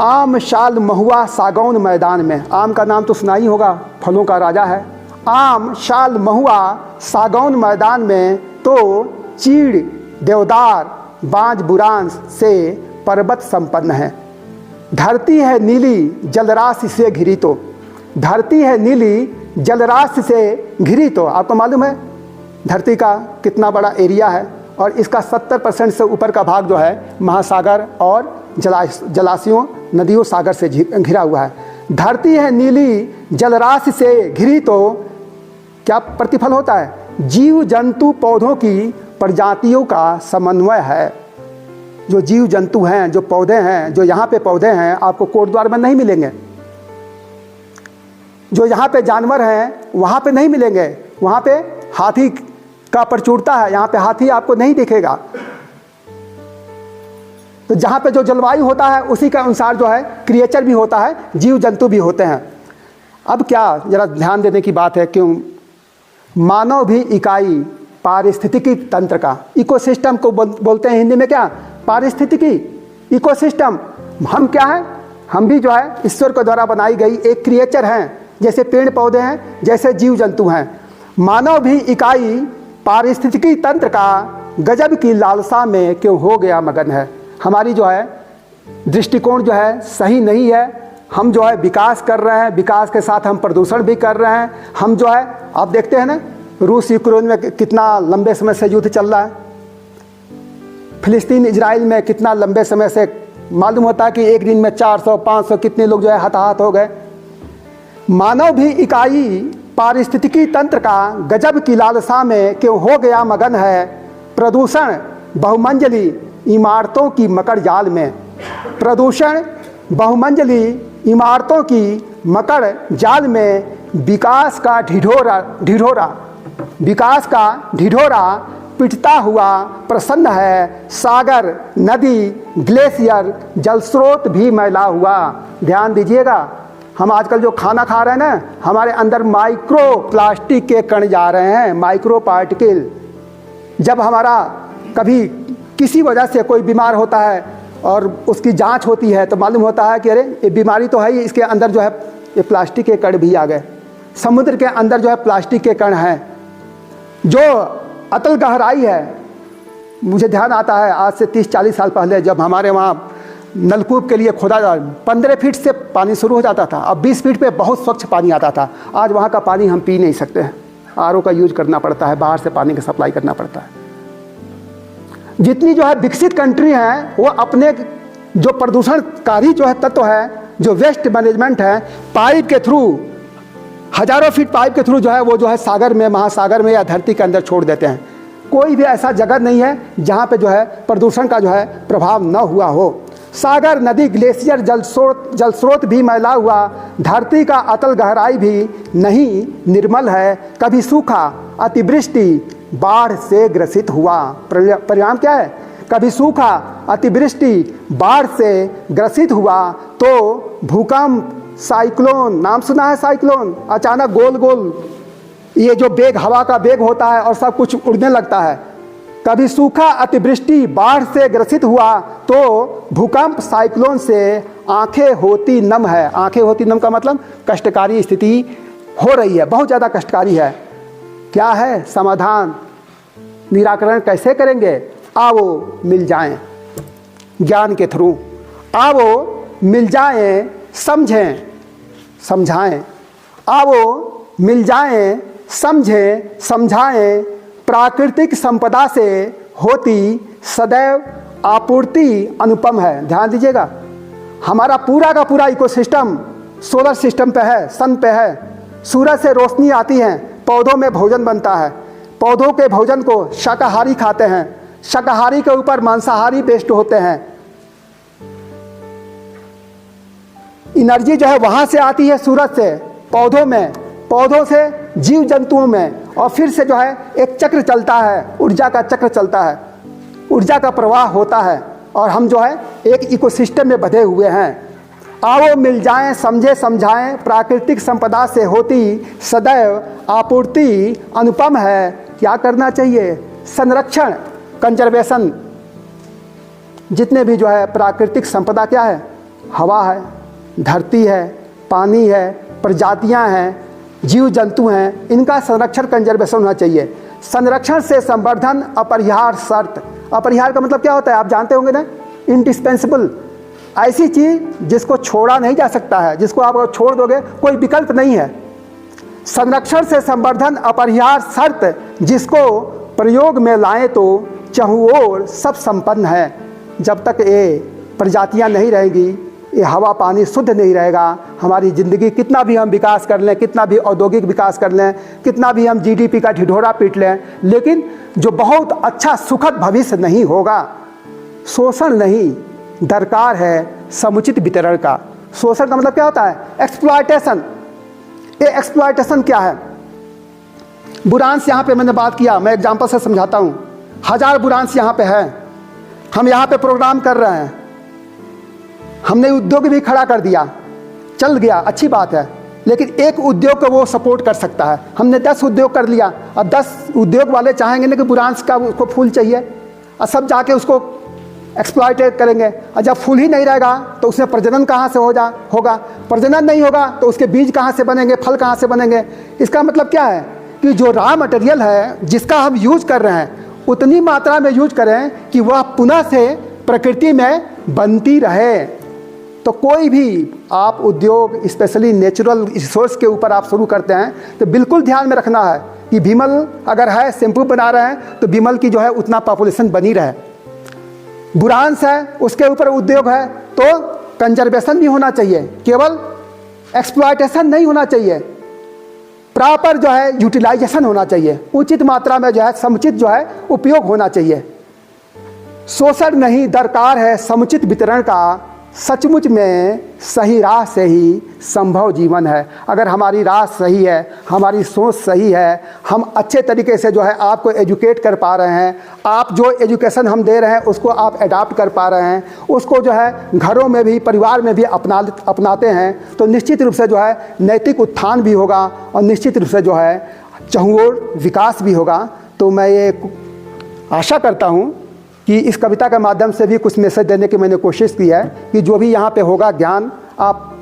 Speaker 4: आम शाल महुआ सागौन मैदान में, आम का नाम तो सुना ही होगा, फलों का राजा है। आम शाल महुआ सागौन मैदान में तो चीड़ देवदार बांज बुरांस से पर्वत संपन्न है। धरती है नीली जलराशि से घिरी तो, धरती है नीली जलराशि से घिरी तो। आपको मालूम है धरती का कितना बड़ा एरिया है और इसका 70% से ऊपर का भाग जो है महासागर और जलाशयों, नदियों, सागर से घिरा हुआ है। धरती है नीली जलराशि से घिरी तो क्या प्रतिफल होता है? जीव जंतु पौधों की प्रजातियों का समन्वय है। जो जीव जंतु हैं, जो पौधे हैं, जो यहाँ पे पौधे हैं आपको कोटद्वार में नहीं मिलेंगे। जो यहाँ पे जानवर हैं वहाँ पे नहीं मिलेंगे। वहाँ पे हाथी का प्रचुरता है, यहाँ पे हाथी आपको नहीं दिखेगा। तो जहाँ पे जो जलवायु होता है उसी के अनुसार जो है क्रिएचर भी होता है, जीव जंतु भी होते हैं। अब क्या जरा ध्यान देने की बात है, क्यों मानव भी इकाई पारिस्थितिकी तंत्र का, इकोसिस्टम को बोलते हैं हिंदी में क्या, पारिस्थितिकी, इकोसिस्टम। हम क्या है, हम भी जो है ईश्वर के द्वारा बनाई गई एक क्रिएचर हैं, जैसे पेड़ पौधे हैं, जैसे जीव जंतु हैं। मानव भी इकाई पारिस्थितिकी तंत्र का गजब की लालसा में क्यों हो गया मगन है। हमारी जो है दृष्टिकोण जो है सही नहीं है। हम जो है विकास कर रहे हैं, विकास के साथ हम प्रदूषण भी कर रहे हैं। हम जो है आप देखते हैं ना, रूस यूक्रेन में कितना लंबे समय से युद्ध चल रहा है, फिलिस्तीन इजराइल में कितना लंबे समय से, मालूम होता है कि एक दिन में 400 500 कितने लोग जो है हताहत हो गए। मानव भी इकाई पारिस्थितिकी तंत्र का गजब की लालसा में क्यों हो गया मगन है। प्रदूषण बहुमंजिली इमारतों की मकड़ जाल में, प्रदूषण बहुमंजिली इमारतों की मकड़ जाल में विकास का ढिढोरा पिटता हुआ प्रसन्न है। सागर, नदी, ग्लेशियर, जल स्रोत भी मैला हुआ। ध्यान दीजिएगा, हम आजकल जो खाना खा रहे हैं ना, हमारे अंदर माइक्रो प्लास्टिक के कण जा रहे हैं, माइक्रो पार्टिकल। जब हमारा कभी किसी वजह से कोई बीमार होता है और उसकी जांच होती है तो मालूम होता है कि अरे ये बीमारी तो है ही, इसके अंदर जो है ये प्लास्टिक के कण भी आ गए। समुद्र के अंदर जो है प्लास्टिक के कण हैं। जो अतल गहराई है, मुझे ध्यान आता है आज से 30-40 साल पहले जब हमारे वहाँ नलकूप के लिए खोदा 15 फीट से पानी शुरू हो जाता था, अब 20 फीट पे बहुत स्वच्छ पानी आता था। आज वहाँ का पानी हम पी नहीं सकते हैं, आरओ का यूज करना पड़ता है, बाहर से पानी का सप्लाई करना पड़ता है। जितनी जो है विकसित कंट्री हैं वो अपने जो प्रदूषणकारी जो है तत्व है, जो वेस्ट मैनेजमेंट है, पाइप के थ्रू, हजारों फीट पाइप के थ्रू जो है वो जो है सागर में, महासागर में या धरती के अंदर छोड़ देते हैं। कोई भी ऐसा जगह नहीं है जहाँ पे जो है प्रदूषण का जो है प्रभाव न हुआ हो। सागर, नदी, ग्लेशियर, जल स्रोत भी मैला हुआ। धरती का अतल गहराई भी नहीं निर्मल है। कभी सूखा, अतिवृष्टि, बाढ़ से ग्रसित हुआ। परिणाम क्या है? कभी सूखा, अतिवृष्टि, बाढ़ से ग्रसित हुआ तो भूकंप, साइक्लोन, नाम सुना है साइक्लोन, अचानक गोल गोल ये जो बेग, हवा का बेग होता है और सब कुछ उड़ने लगता है। कभी सूखा, अतिवृष्टि, बाढ़ से ग्रसित हुआ तो भूकंप, साइक्लोन से आंखें होती नम है। आंखें होती नम का मतलब कष्टकारी स्थिति हो रही है, बहुत ज़्यादा कष्टकारी है। क्या है समाधान, निराकरण कैसे करेंगे? आओ मिल जाएं ज्ञान के थ्रू, आओ मिल जाएं समझें समझाएं, आओ मिल जाएं समझें समझाएं। प्राकृतिक संपदा से होती सदैव आपूर्ति अनुपम है। ध्यान दीजिएगा, हमारा पूरा का पूरा इकोसिस्टम सोलर सिस्टम पे है, सन पे है। सूरज से रोशनी आती है, पौधों में भोजन बनता है, पौधों के भोजन को शाकाहारी खाते हैं, शाकाहारी के ऊपर मांसाहारी पेस्ट होते हैं। एनर्जी जो है वहाँ से आती है सूरज से पौधों में, पौधों से जीव जंतुओं में, और फिर से जो है एक चक्र चलता है, ऊर्जा का चक्र चलता है, ऊर्जा का प्रवाह होता है और हम जो है एक इकोसिस्टम में बंधे हुए हैं। आओ मिल जाएं समझे समझाएं, प्राकृतिक संपदा से होती सदैव आपूर्ति अनुपम है। क्या करना चाहिए? संरक्षण, कंजर्वेशन। जितने भी जो है प्राकृतिक संपदा क्या है? हवा है, धरती है, पानी है, प्रजातियां हैं, जीव जंतु हैं, इनका संरक्षण, कंजर्वेशन होना चाहिए। संरक्षण से संवर्धन अपरिहार्य शर्त। अपरिहार्य का मतलब क्या होता है? आप जानते होंगे ना, इंडिस्पेंसिबल, ऐसी चीज जिसको छोड़ा नहीं जा सकता है, जिसको आप छोड़ दोगे कोई विकल्प नहीं है। संरक्षण से संवर्धन अपरिहार्य शर्त, जिसको प्रयोग में लाएं तो चहुओर सब संपन्न है। जब तक ये प्रजातियां नहीं रहेंगी, ये हवा पानी शुद्ध नहीं रहेगा, हमारी ज़िंदगी कितना भी हम विकास कर लें, कितना भी औद्योगिक विकास कर लें, कितना भी हम जीडीपी का ढिढोरा पीट लें, लेकिन जो बहुत अच्छा सुखद भविष्य नहीं होगा। शोषण नहीं, दरकार है समुचित वितरण का। शोषण का मतलब क्या होता है? एक्सप्लॉयटेशन। ये एक्सप्लॉयटेशन क्या है? बुरांश यहाँ पे मैंने बात किया, मैं एग्जाम्पल से समझाता हूँ। 1000 बुरांश यहाँ पे है, हम यहाँ पे प्रोग्राम कर रहे हैं, हमने उद्योग भी खड़ा कर दिया, चल गया, अच्छी बात है, लेकिन एक उद्योग को वो सपोर्ट कर सकता है। हमने 10 उद्योग कर लिया, अब 10 उद्योग वाले चाहेंगे ना कि बुरांश का उसको फूल चाहिए, और सब जाके उसको एक्सप्लॉइट करेंगे, और जब फूल ही नहीं रहेगा तो उसमें प्रजनन कहाँ से होगा, प्रजनन नहीं होगा तो उसके बीज कहाँ से बनेंगे, फल कहाँ से बनेंगे। इसका मतलब क्या है कि जो रॉ मटेरियल है जिसका हम यूज कर रहे हैं उतनी मात्रा में यूज करें कि वह पुनः से प्रकृति में बनती रहे। तो कोई भी आप उद्योग स्पेशली नेचुरल रिसोर्स के ऊपर आप शुरू करते हैं तो बिल्कुल ध्यान में रखना है कि विमल अगर है, शैम्पू बना रहे हैं तो विमल की जो है उतना पॉपुलेशन बनी रहे। बुरांश है उसके ऊपर उद्योग है तो कंजर्वेशन भी होना चाहिए, केवल एक्सप्लॉयटेशन नहीं होना चाहिए, प्रॉपर जो है यूटिलाइजेशन होना चाहिए, उचित मात्रा में जो है समुचित जो है उपयोग होना चाहिए। शोषण नहीं, दरकार है समुचित वितरण का, सचमुच में सही राह से ही संभव जीवन है। अगर हमारी राह सही है, हमारी सोच सही है, हम अच्छे तरीके से जो है आपको एजुकेट कर पा रहे हैं, आप जो एजुकेशन हम दे रहे हैं उसको आप अडॉप्ट कर पा रहे हैं, उसको जो है घरों में भी परिवार में भी अपनाते हैं, तो निश्चित रूप से जो है नैतिक उत्थान भी होगा और निश्चित रूप से जो है चहुओर विकास भी होगा। तो मैं ये आशा करता हूँ कि इस कविता के माध्यम से भी कुछ मैसेज देने की मैंने कोशिश की है कि जो भी यहाँ पे होगा ज्ञान आप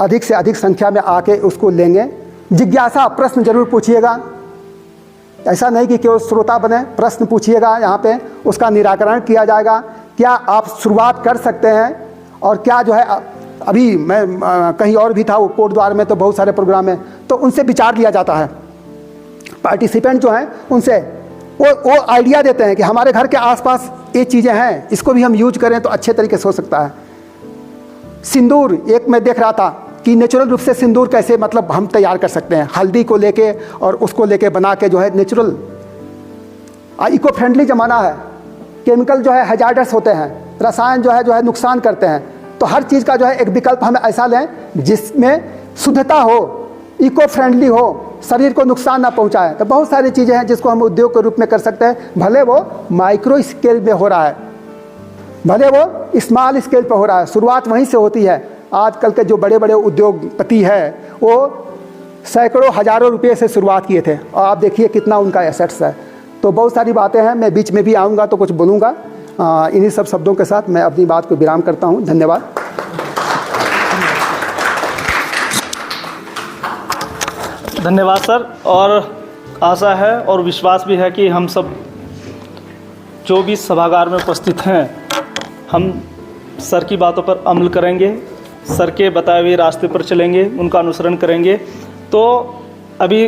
Speaker 4: अधिक से अधिक संख्या में आके उसको लेंगे। जिज्ञासा, प्रश्न जरूर पूछिएगा, ऐसा नहीं कि केवल श्रोता बने, प्रश्न पूछिएगा, यहाँ पे उसका निराकरण किया जाएगा। क्या आप शुरुआत कर सकते हैं और क्या जो है अभी मैं कहीं और भी था, वो कोट द्वार में तो बहुत सारे प्रोग्राम हैं, तो उनसे विचार लिया जाता है। पार्टिसिपेंट जो हैं उनसे वो आइडिया देते हैं कि हमारे घर के आसपास ये चीज़ें हैं, इसको भी हम यूज करें तो अच्छे तरीके से हो सकता है। सिंदूर, एक मैं देख रहा था कि नेचुरल रूप से सिंदूर कैसे मतलब हम तैयार कर सकते हैं, हल्दी को लेके और उसको लेके बना के जो है नेचुरल, इको फ्रेंडली ज़माना है, केमिकल जो है हैजार्डस होते हैं, रसायन जो है नुकसान करते हैं, तो हर चीज़ का जो है एक विकल्प हमें ऐसा लें जिसमें शुद्धता हो, इको फ्रेंडली हो, शरीर को नुकसान ना पहुंचाए। तो बहुत सारी चीज़ें हैं जिसको हम उद्योग के रूप में कर सकते हैं, भले वो माइक्रो स्केल में हो रहा है, भले वो स्मॉल स्केल पर हो रहा है, शुरुआत वहीं से होती है। आजकल के जो बड़े बड़े उद्योगपति हैं वो सैकड़ों हज़ारों रुपये से शुरुआत किए थे और आप देखिए कितना उनका एसेट्स है। तो बहुत सारी बातें हैं, मैं बीच में भी आऊँगा तो कुछ बोलूँगा। इन्हीं सब शब्दों के साथ मैं अपनी बात को विराम करता हूँ। धन्यवाद।
Speaker 2: धन्यवाद सर। और आशा है और विश्वास भी है कि हम सब जो भी सभागार में उपस्थित हैं, हम सर की बातों पर अमल करेंगे, सर के बताए हुए रास्ते पर चलेंगे, उनका अनुसरण करेंगे। तो अभी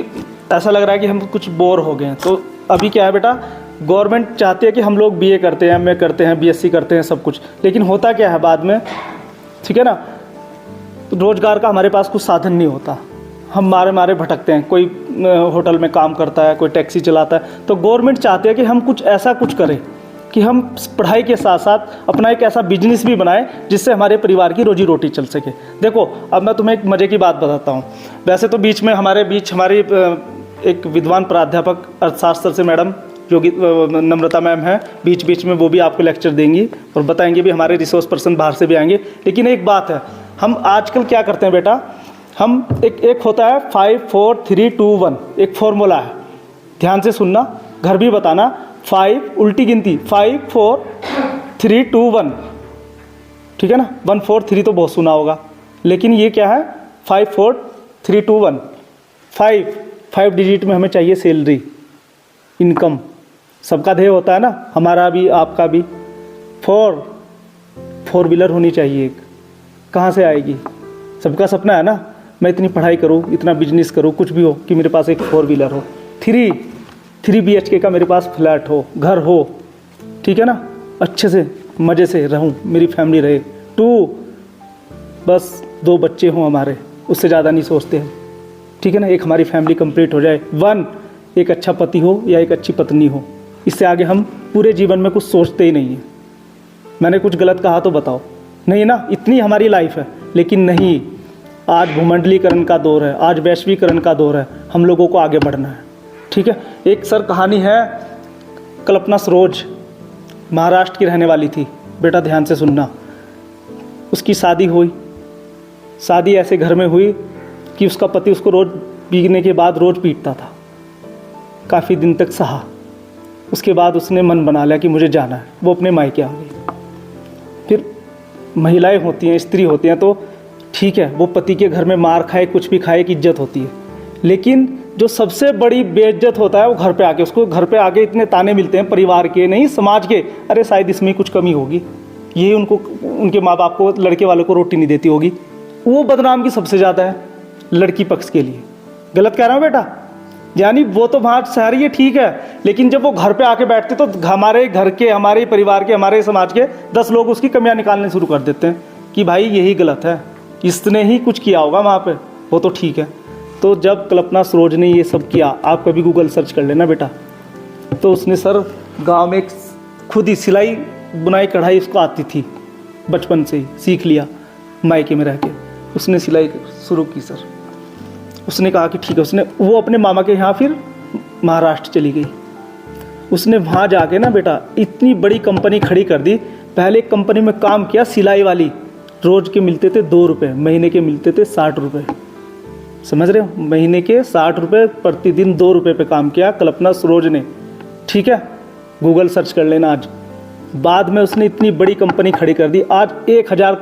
Speaker 2: ऐसा लग रहा है कि हम कुछ बोर हो गए हैं। तो अभी क्या है बेटा, गवर्नमेंट चाहती है कि हम लोग BA करते हैं, MA करते हैं, BSc करते हैं, सब कुछ, लेकिन होता क्या है बाद में, ठीक है ना, तो रोज़गार का हमारे पास कुछ साधन नहीं होता, हम मारे भटकते हैं। कोई होटल में काम करता है, कोई टैक्सी चलाता है। तो गवर्नमेंट चाहती है कि हम कुछ ऐसा कुछ करें कि हम पढ़ाई के साथ साथ अपना एक ऐसा बिजनेस भी बनाएं जिससे हमारे परिवार की रोजी रोटी चल सके। देखो, अब मैं तुम्हें एक मज़े की बात बताता हूँ। वैसे तो बीच में हमारी एक विद्वान प्राध्यापक अर्थशास्त्र से मैडम योगी नम्रता मैम है, बीच में वो भी आपको लेक्चर देंगी और बताएंगे भी, हमारे रिसोर्स पर्सन बाहर से भी आएंगे। लेकिन एक बात है, हम आजकल क्या करते हैं बेटा, हम एक होता है 5 4 3 2 1, एक फॉर्मूला है, ध्यान से सुनना, घर भी बताना। 5 उल्टी गिनती, 5 4 3 2 1, ठीक है ना। 1 4 3 तो बहुत सुना होगा, लेकिन ये क्या है, 5 4 3 2 1। 5 डिजिट में हमें चाहिए सैलरी, इनकम, सबका ध्येय होता है ना, हमारा भी आपका भी। 4 व्हीलर होनी चाहिए एक, कहाँ से आएगी, सबका सपना है ना, मैं इतनी पढ़ाई करूँ, इतना बिजनेस करूँ, कुछ भी हो, कि मेरे पास एक 4 व्हीलर हो। 3 BHK का मेरे पास फ्लैट हो, घर हो, ठीक है ना, अच्छे से मज़े से रहूँ, मेरी फैमिली रहे। 2 बस 2 बच्चे हों हमारे, उससे ज़्यादा नहीं सोचते हैं, ठीक है ना, एक हमारी फैमिली कंप्लीट हो जाए। 1 एक अच्छा पति हो या एक अच्छी पत्नी हो, इससे आगे हम पूरे जीवन में कुछ सोचते ही नहीं हैं। मैंने कुछ गलत कहा तो बताओ, नहीं ना, इतनी हमारी लाइफ है। लेकिन नहीं, आज भूमंडलीकरण का दौर है, आज वैश्वीकरण का दौर है, हम लोगों को आगे बढ़ना है, ठीक है। एक सर कहानी है, कल्पना सरोज महाराष्ट्र की रहने वाली थी। बेटा ध्यान से सुनना। उसकी शादी हुई। शादी ऐसे घर में हुई कि उसका पति उसको रोज़ पीने के बाद रोज़ पीटता था। काफ़ी दिन तक सहा। उसके बाद उसने मन बना लिया कि मुझे जाना है। वो अपने मायके आ गई। फिर महिलाएं होती हैं, स्त्री होती हैं, तो ठीक है, वो पति के घर में मार खाए, कुछ भी खाए, की इज्जत होती है। लेकिन जो सबसे बड़ी बेइज्जत होता है वो घर पे आके, उसको घर पे आके इतने ताने मिलते हैं, परिवार के नहीं समाज के, अरे शायद इसमें कुछ कमी होगी, यही उनको, उनके माँ बाप को, लड़के वालों को रोटी नहीं देती होगी। वो बदनाम की सबसे ज़्यादा है लड़की पक्ष के लिए। गलत कह रहा हूँ बेटा? यानी वो तो वहाँ शहरी है, ठीक है, लेकिन जब वो घर पे आके बैठते तो हमारे घर के, हमारे परिवार के, हमारे समाज के 10 लोग उसकी कमियां निकालने शुरू कर देते हैं कि भाई यही गलत है, इसने ही कुछ किया होगा वहाँ पे, वो तो ठीक है। तो जब कल्पना सरोज ने ये सब किया, आप कभी गूगल सर्च कर लेना बेटा, तो उसने सर गाँव में खुद ही सिलाई बुनाई कढ़ाई उसको आती थी, बचपन से ही सीख लिया, मायके में रह के उसने सिलाई शुरू की। सर उसने कहा कि ठीक है, उसने वो अपने मामा के यहाँ फिर महाराष्ट्र चली गई। उसने वहाँ जाके ना बेटा इतनी बड़ी कंपनी खड़ी कर दी। पहले एक कंपनी में काम किया सिलाई वाली, रोज़ के मिलते थे 2 रुपये, महीने के मिलते थे 60 रुपये। समझ रहे हो? महीने के 60 रुपये, प्रतिदिन 2 रुपये पे काम किया कल्पना सरोज ने, ठीक है, गूगल सर्च कर लेना आज। बाद में उसने इतनी बड़ी कंपनी खड़ी कर दी, आज 1000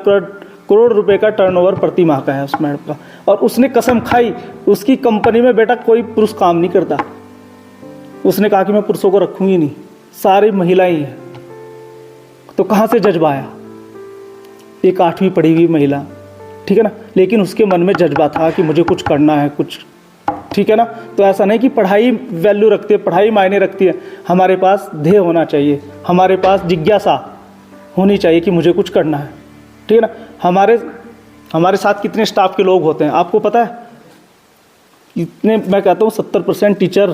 Speaker 2: करोड़ रुपए का टर्नओवर प्रति माह का है उस मैडम का। और उसने कसम खाई, उसकी कंपनी में बेटा कोई पुरुष काम नहीं करता। उसने कहा कि मैं पुरुषों को रखूंगी नहीं, सारी महिलाएं हैं। तो कहाँ से जज्बा आया? एक 8वीं पढ़ी हुई महिला, ठीक है ना, लेकिन उसके मन में जज्बा था कि मुझे कुछ करना है, कुछ, ठीक है ना। तो ऐसा नहीं कि पढ़ाई वैल्यू रखती है, पढ़ाई मायने रखती है, हमारे पास ध्येय होना चाहिए, हमारे पास जिज्ञासा होनी चाहिए कि मुझे कुछ करना है, ठीक है ना। हमारे साथ कितने स्टाफ के लोग होते हैं आपको पता है? इतने, मैं कहता हूँ 70% टीचर,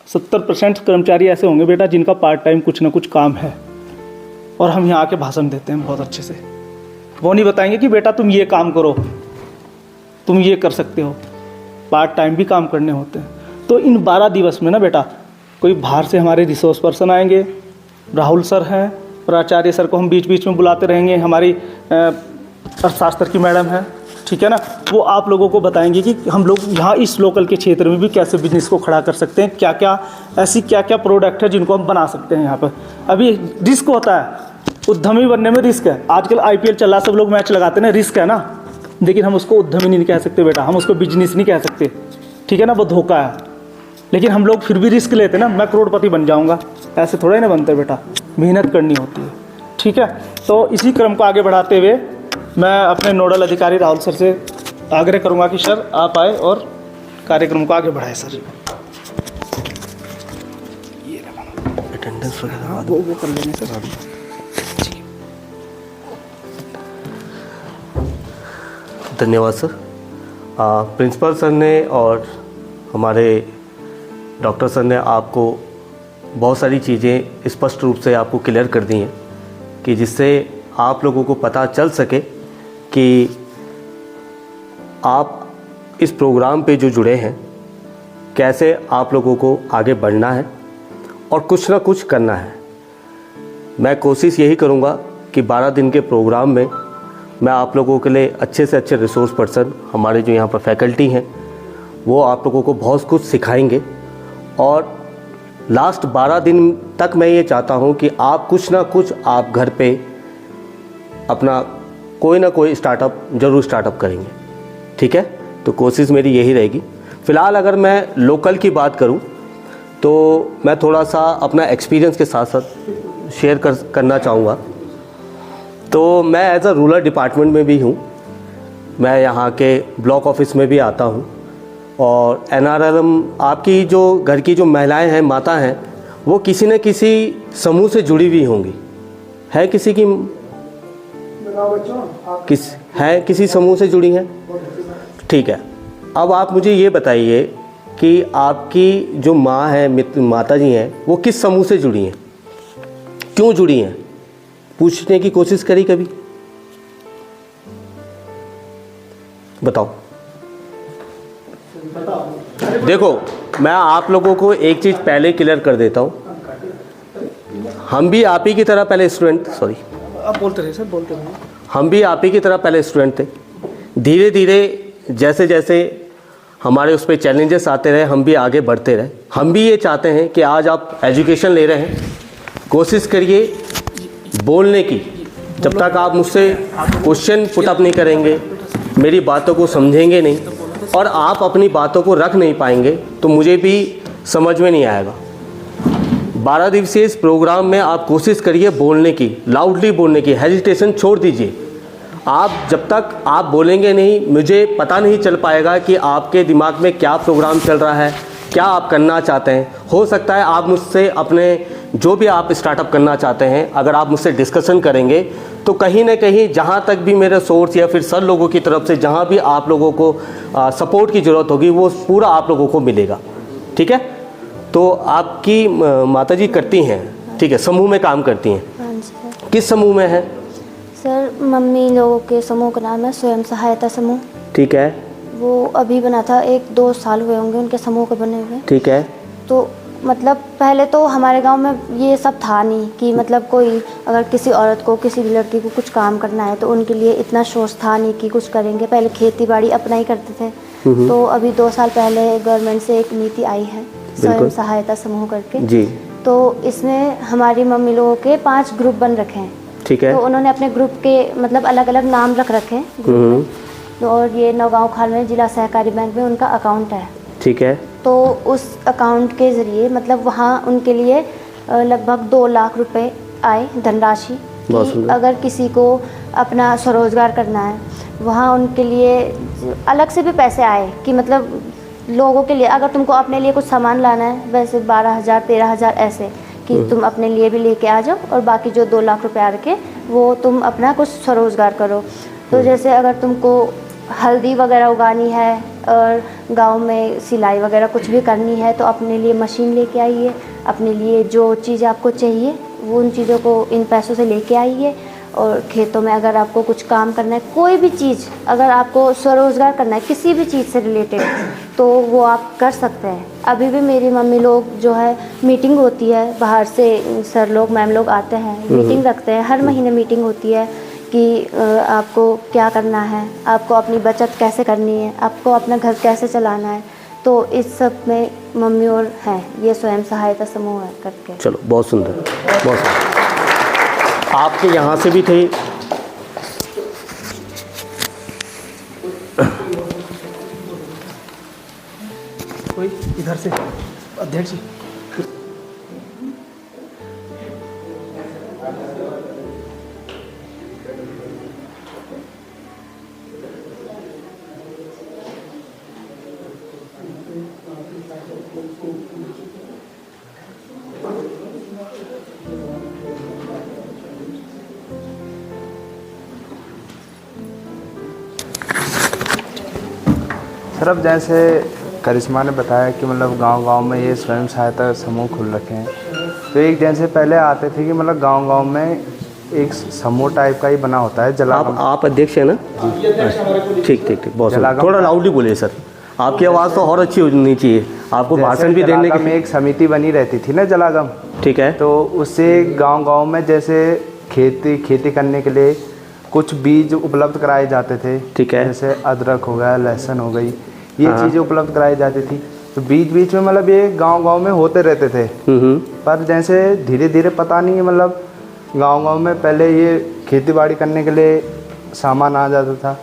Speaker 2: 70% कर्मचारी ऐसे होंगे बेटा जिनका पार्ट टाइम कुछ ना कुछ काम है, और हम यहाँ आके भाषण देते हैं बहुत अच्छे से। वो नहीं बताएंगे कि बेटा तुम ये काम करो, तुम ये कर सकते हो, पार्ट टाइम भी काम करने होते हैं। तो इन 12 दिवस में ना बेटा कोई बाहर से हमारे रिसोर्स पर्सन आएंगे, राहुल सर हैं, प्राचार्य सर को हम बीच बीच में बुलाते रहेंगे, हमारी अर्थशास्त्र की मैडम है, ठीक है ना, वो आप लोगों को बताएंगे कि हम लोग यहाँ इस लोकल के क्षेत्र में भी कैसे बिजनेस को खड़ा कर सकते हैं, क्या क्या ऐसी क्या क्या प्रोडक्ट है जिनको हम बना सकते हैं यहाँ पर। अभी रिस्क होता है, उद्यमी बनने में रिस्क है। आजकल IPL चल रहा, सब लोग मैच लगाते हैं, रिस्क है ना, लेकिन हम उसको उद्यमी नहीं कह सकते बेटा, हम उसको बिजनेस नहीं कह सकते, ठीक है ना, वो धोखा है। लेकिन हम लोग फिर भी रिस्क लेते ना, मैं करोड़पति बन जाऊँगा, ऐसे थोड़ा ही ना बनते बेटा, मेहनत करनी होती है, ठीक है। तो इसी क्रम को आगे बढ़ाते हुए मैं अपने नोडल अधिकारी राहुल सर से आग्रह करूंगा कि सर आप आए और कार्यक्रम को आगे बढ़ाएं। सर ये अटेंडेंस वगैरह वो कर लेंगे सर।
Speaker 3: धन्यवाद सर। प्रिंसिपल सर ने और हमारे डॉक्टर सर ने आपको बहुत सारी चीज़ें स्पष्ट रूप से आपको क्लियर कर दी हैं कि जिससे आप लोगों को पता चल सके कि आप इस प्रोग्राम पे जो जुड़े हैं कैसे आप लोगों को आगे बढ़ना है और कुछ ना कुछ करना है। मैं कोशिश यही करूँगा कि 12 दिन के प्रोग्राम में मैं आप लोगों के लिए अच्छे से अच्छे रिसोर्स पर्सन, हमारे जो यहाँ पर फैकल्टी हैं, वो आप लोगों को बहुत कुछ सिखाएंगे। और लास्ट 12 दिन तक मैं ये चाहता हूँ कि आप कुछ ना कुछ आप घर पे अपना कोई ना कोई स्टार्टअप ज़रूर स्टार्टअप करेंगे, ठीक है। तो कोशिश मेरी यही रहेगी। फ़िलहाल अगर मैं लोकल की बात करूं तो मैं थोड़ा सा अपना एक्सपीरियंस के साथ साथ शेयर करना चाहूँगा। तो मैं एज अ रूरल डिपार्टमेंट में भी हूँ, मैं यहाँ के ब्लॉक ऑफिस में भी आता हूँ, और NRLM आपकी जो घर की जो महिलाएं हैं, माता हैं, वो किसी न किसी समूह से जुड़ी हुई होंगी। है किसी की किसी समूह से जुड़ी हैं? ठीक है। अब आप मुझे ये बताइए कि आपकी जो माँ है, माता जी हैं, वो किस समूह से जुड़ी हैं, क्यों जुड़ी हैं? पूछने की कोशिश करी कभी? बताओ। देखो, मैं आप लोगों को एक चीज़ पहले क्लियर कर देता हूँ। हम भी आप ही की तरह पहले स्टूडेंट, सॉरी
Speaker 2: आप बोलते रहे सर, बोलते रहे।
Speaker 3: हम भी आप ही की तरह पहले स्टूडेंट थे। धीरे धीरे जैसे जैसे हमारे उस पर चैलेंजेस आते रहे, हम भी आगे बढ़ते रहे। हम भी ये चाहते हैं कि आज आप एजुकेशन ले रहे हैं, कोशिश करिए बोलने की। जब तक आप मुझसे क्वेश्चन पुट अप नहीं करेंगे, मेरी बातों को समझेंगे नहीं और आप अपनी बातों को रख नहीं पाएंगे, तो मुझे भी समझ में नहीं आएगा। 12 दिवसीय इस प्रोग्राम में आप कोशिश करिए बोलने की, लाउडली बोलने की, हेजिटेशन छोड़ दीजिए। आप जब तक आप बोलेंगे नहीं, मुझे पता नहीं चल पाएगा कि आपके दिमाग में क्या प्रोग्राम चल रहा है, क्या आप करना चाहते हैं। हो सकता है आप मुझसे अपने जो भी आप स्टार्टअप करना चाहते हैं, अगर आप मुझसे डिस्कशन करेंगे तो कहीं ना कहीं जहाँ तक भी मेरे सोर्स या फिर सर लोगों की तरफ से जहाँ भी आप लोगों को सपोर्ट की ज़रूरत होगी, वो पूरा आप लोगों को मिलेगा। ठीक है, तो आपकी माता जी करती हैं, ठीक है, समूह में काम करती हैं।
Speaker 5: हाँ जी सर।
Speaker 3: किस समूह में है?
Speaker 5: सर मम्मी लोगों के समूह का नाम है स्वयं सहायता समूह।
Speaker 3: ठीक है।
Speaker 5: वो अभी बना था, 1-2 साल हुए होंगे उनके समूह को बने हुए।
Speaker 3: ठीक है।
Speaker 5: तो मतलब पहले तो हमारे गांव में ये सब था नहीं कि मतलब कोई अगर किसी औरत को, किसी लड़की को कुछ काम करना है तो उनके लिए इतना सोच था नहीं कि कुछ करेंगे। पहले खेती बाड़ी अपना ही करते थे। तो अभी 2 साल पहले गवर्नमेंट से एक नीति आई है स्वयं सहायता समूह करके जी। तो इसमें हमारी मम्मी लोगों के 5 ग्रुप बन रखे हैं।
Speaker 3: ठीक है।
Speaker 5: तो उन्होंने अपने ग्रुप के मतलब अलग अलग नाम रख रखे हैं। और ये नौगांव खाल में जिला सहकारी बैंक में उनका अकाउंट है। ठीक है। तो उस अकाउंट के ज़रिए मतलब वहाँ उनके लिए लगभग 2 लाख रुपए आए धनराशि कि अगर किसी को अपना स्वरोजगार करना है, वहाँ उनके लिए अलग से भी पैसे आए कि मतलब लोगों के लिए अगर तुमको अपने लिए कुछ सामान लाना है, वैसे 12,000 13,000 ऐसे कि तुम अपने लिए भी लेके आ जाओ और बाकी जो 2 लाख रुपए आ रखे वो तुम अपना कुछ स्वरोजगार करो। तो जैसे अगर तुमको हल्दी वगैरह उगानी है और गांव में सिलाई वगैरह कुछ भी करनी है तो अपने लिए मशीन लेके आइए, अपने लिए जो चीज़ आपको चाहिए वो उन चीज़ों को इन पैसों से लेके आइए। और खेतों में अगर आपको कुछ काम करना है, कोई भी चीज़ अगर आपको स्वरोजगार करना है किसी भी चीज़ से रिलेटेड, तो वो आप कर सकते हैं। अभी भी मेरी मम्मी लोग जो है मीटिंग होती है, बाहर से सर लोग मैम लोग आते हैं, मीटिंग रखते हैं, हर महीने मीटिंग होती है कि आपको क्या करना है, आपको अपनी बचत कैसे करनी है, आपको अपना घर कैसे चलाना है। तो इस सब में मम्मी और हैं, ये स्वयं सहायता समूह है करके।
Speaker 3: चलो बहुत सुंदर, बहुत सुंदर। आपके यहाँ से भी थे?
Speaker 2: कोई इधर से अध्यक्ष जी।
Speaker 6: सर अब जैसे करिश्मा ने बताया कि मतलब गांव-गांव में ये स्वयं सहायता समूह खुल रखे हैं, तो एक जैसे पहले आते थे कि मतलब गांव-गांव में एक समूह टाइप का ही बना होता है जलागम।
Speaker 3: आप अध्यक्ष हैं ना? ठीक ठीक ठीक, बहुत थोड़ा लाउडली बोलिए सर, आपकी आवाज़ तो और अच्छी होनी चाहिए, आपको भाषण भी देने के
Speaker 6: में एक समिति बनी रहती थी ना जलागम।
Speaker 3: ठीक है।
Speaker 6: तो उससे गाँव-गाँव में जैसे खेती करने के लिए कुछ बीज उपलब्ध कराए जाते थे।
Speaker 3: ठीक है।
Speaker 6: जैसे अदरक हो गया, लहसुन हो गई, ये चीज़ें उपलब्ध कराई जाती थी। तो बीच में मतलब ये गांव-गांव में होते रहते थे। पर जैसे धीरे धीरे पता नहीं मतलब गांव-गांव में पहले ये खेती बाड़ी करने के लिए सामान आ जाता था,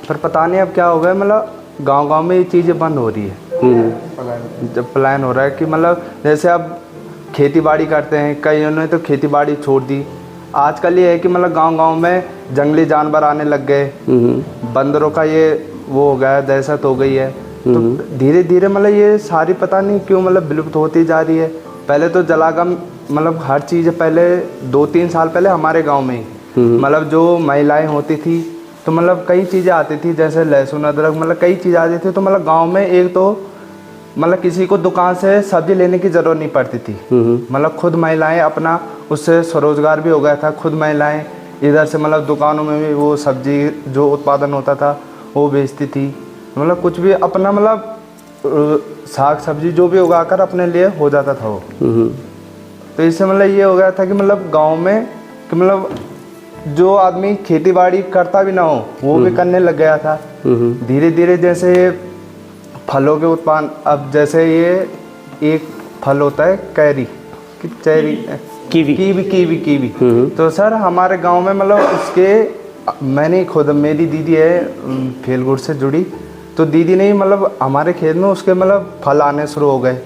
Speaker 6: पर पता नहीं अब क्या हो गया, मतलब गांव-गांव में ये चीज़ें बंद हो रही है। जब प्लान हो रहा है कि मतलब जैसे अब खेती बाड़ी करते हैं, कईयों ने तो खेती बाड़ी छोड़ दी। आजकल ये है कि मतलब गांव-गांव में जंगली जानवर आने लग गए, बंदरों का ये वो हो गया, दहशत हो गई है। तो धीरे धीरे मतलब ये सारी पता नहीं क्यों मतलब विलुप्त होती जा रही है। पहले तो जलागम मतलब हर चीज़ पहले 2-3 साल पहले हमारे गांव में ही मतलब जो महिलाएं होती थी तो मतलब कई चीज़ें आती थी, जैसे लहसुन अदरक मतलब कई चीज़ आती थी। तो मतलब गाँव में एक तो मतलब किसी को दुकान से सब्जी लेने की ज़रूरत नहीं पड़ती थी, मतलब खुद महिलाएं अपना उससे स्वरोजगार भी हो गया था। खुद महिलाएं इधर से मतलब दुकानों में भी वो सब्जी जो उत्पादन होता था वो बेचती थी, मतलब कुछ भी अपना मतलब साग सब्जी जो भी उगाकर अपने लिए हो जाता था वो। तो इससे मतलब ये हो गया था कि मतलब गांव में कि मतलब जो आदमी खेती बाड़ी करता भी ना हो वो भी करने लग गया था। धीरे धीरे जैसे फलों के उत्पादन, अब जैसे ये एक फल होता है कैरी कि चेरी
Speaker 3: कीवी
Speaker 6: कीवी। तो सर हमारे गांव में मतलब उसके मैंने खुद, मेरी दीदी है फेलगुड़ से जुड़ी, तो दीदी ने मतलब हमारे खेत में उसके मतलब फल आने शुरू हो गए।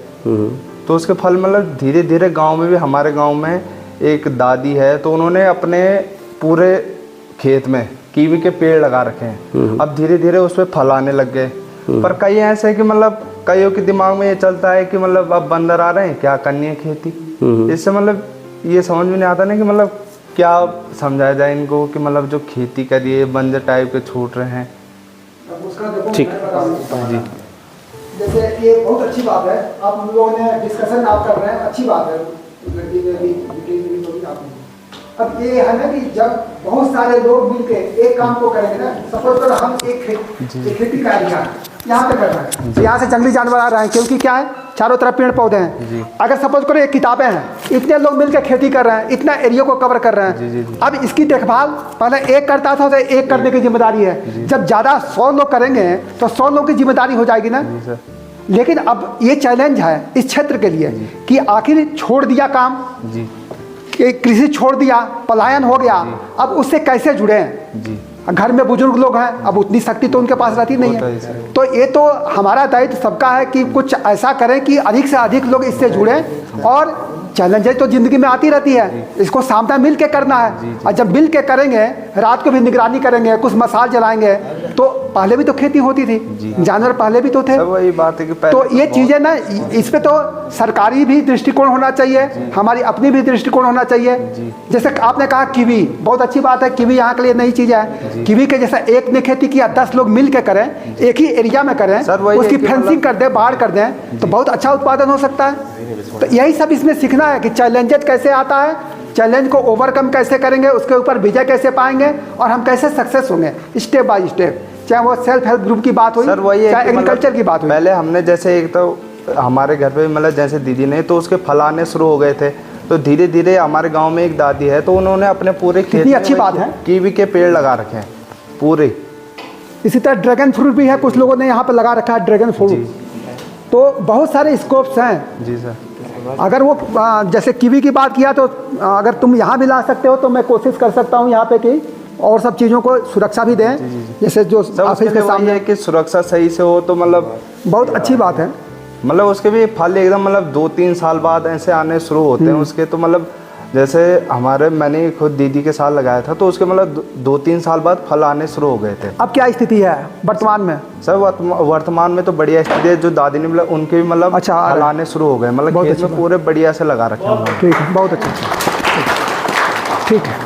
Speaker 6: तो उसके फल मतलब धीरे धीरे गांव में भी, हमारे गांव में एक दादी है तो उन्होंने अपने पूरे खेत में कीवी के पेड़ लगा रखे हैं। अब धीरे धीरे उस पर फल आने लग गए। पर कई ऐसे है कि मतलब कईयों के दिमाग में ये चलता है कि मतलब अब बंदर आ रहे हैं, क्या करनी है खेती। इससे मतलब ये समझ में नहीं आता ना कि मतलब क्या समझाया जाए इनको कि मतलब जो खेती करिए बंदर टाइप के छूट रहे हैं।
Speaker 3: ठीक
Speaker 6: जी।
Speaker 4: जैसे ये बहुत अच्छी बात है, आप हम लोगों ने डिस्कशन आप कर रहे हैं, अच्छी बात है। अब ये है ना कि जब बहुत सारे लोग मिलके एक काम को करेंगे ना, सपोज करो हम एक खेती कार्य यहाँ पे कर रहे हैं, तो यहाँ से जंगली जानवर आ रहे हैं क्योंकि क्या है, चारों तरफ पेड़ पौधे हैं। अगर सपोज करो एक किताबें हैं, इतने लोग मिलकर खेती कर रहे हैं, इतना एरिया को कवर कर रहे हैं। अब इसकी देखभाल पहले एक करता था तो एक करने की जिम्मेदारी है। जब ज़्यादा 100 लोग करेंगे तो 100 लोग की जिम्मेदारी हो जाएगी ना। लेकिन अब ये चैलेंज है इस क्षेत्र के लिए कि आखिर छोड़ दिया काम, कि कृषि छोड़ दिया, पलायन हो गया, अब उससे कैसे जुड़े हैं। घर में बुजुर्ग लोग हैं, अब उतनी शक्ति तो उनके पास रहती नहीं है। तो ये तो हमारा दायित्व सबका है कि कुछ ऐसा करें कि अधिक से अधिक लोग इससे जुड़ें। और चैलेंजेस तो जिंदगी में आती रहती है, इसको सामना मिल के करना है। और जब मिल के करेंगे, रात को भी निगरानी करेंगे, कुछ मसाल जलाएंगे, तो पहले भी तो खेती होती थी, जानवर पहले भी तो थे।
Speaker 6: वही बात है कि
Speaker 4: तो ये चीज़ें ना, इस पे तो सरकारी भी दृष्टिकोण होना चाहिए, हमारी अपनी भी दृष्टिकोण होना चाहिए। जैसे आपने कहा कीवी, बहुत अच्छी बात है, कीवी यहाँ के लिए नई चीज़ है। कीवी के जैसा एक ने खेती किया, 10 लोग मिल के करें, एक ही एरिया में करें, उसकी फेंसिंग कर दें, बाढ़ कर दें, तो बहुत अच्छा उत्पादन हो सकता है। तो यही सब इसमें सीखना है कि चैलेंजेस कैसे आता है, चैलेंज को ओवरकम कैसे करेंगे, उसके ऊपर विजय कैसे पाएंगे और हम कैसे सक्सेस होंगे स्टेप बाय स्टेप। चाहे वो सेल्फ हेल्प ग्रुप की बात हुई, चाहे एग्रीकल्चर की बात हुई।
Speaker 6: पहले हमने जैसे एक तो हमारे घर पे मतलब जैसे दीदी ने तो उसके फल आने शुरू हो गए थे, तो धीरे धीरे हमारे गांव में एक दादी है तो उन्होंने अपने पूरे खेत में
Speaker 4: अच्छी बात है
Speaker 6: कीवी के पेड़ लगा रखे हैं पूरे।
Speaker 4: इसी तरह ड्रैगन फ्रूट भी है, कुछ लोगों ने यहाँ पे लगा रखा है ड्रैगन फ्रूट। तो बहुत सारे स्कोप्स हैं।
Speaker 6: जी सर।
Speaker 4: अगर वो जैसे कीवी की बात किया, तो अगर तुम यहाँ भी ला सकते हो तो मैं कोशिश कर सकता हूँ यहाँ पे कि और सब चीज़ों को सुरक्षा भी दें। जैसे जो ऑफिस के सामने
Speaker 6: है कि सुरक्षा सही से हो तो मतलब
Speaker 4: बहुत अच्छी बात है।
Speaker 6: मतलब उसके भी फल एकदम मतलब 2-3 साल बाद ऐसे आने शुरू होते हैं उसके। तो मतलब जैसे हमारे, मैंने खुद दीदी के साथ लगाया था तो उसके मतलब 2-3 साल बाद फल आने शुरू हो गए थे।
Speaker 4: अब क्या स्थिति है वर्तमान में?
Speaker 6: सर वर्तमान में तो बढ़िया स्थिति है। जो दादी ने मतलब उनके भी मतलब फल आने शुरू हो गए, मतलब खेत में पूरे बढ़िया से लगा रखे हैं।
Speaker 4: ठीक है, बहुत अच्छा, ठीक है।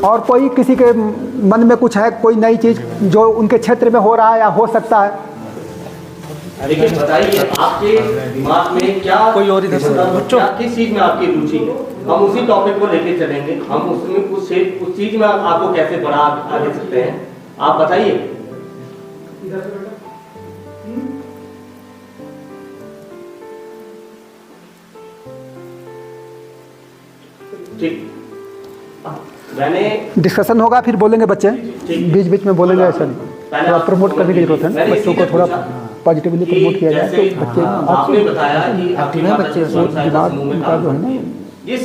Speaker 4: और कोई किसी के मन में कुछ है, कोई नई चीज़ जो उनके क्षेत्र में हो रहा है या हो सकता है?
Speaker 3: देखिए बताइए, आपके दिमाग में क्या कोई और क्या किस चीज़ में आपकी रुचि है, हम उसी टॉपिक को लेके चलेंगे। हम उसमें उस चीज़ में आपको कैसे बढ़ा आगे सकते हैं, आप बताइए। ठीक, मैंने
Speaker 4: डिस्कशन होगा, फिर बोलेंगे बच्चे, बीच बीच में बोलेंगे। ऐसा नहीं, थोड़ा प्रमोट करने की जरूरत है, बच्चों को थोड़ा पॉजिटिवली प्रमोट किया जाए तो बच्चे
Speaker 3: आपने बताया कि आपके
Speaker 4: बच्चे दिमाग उनका जो है ना,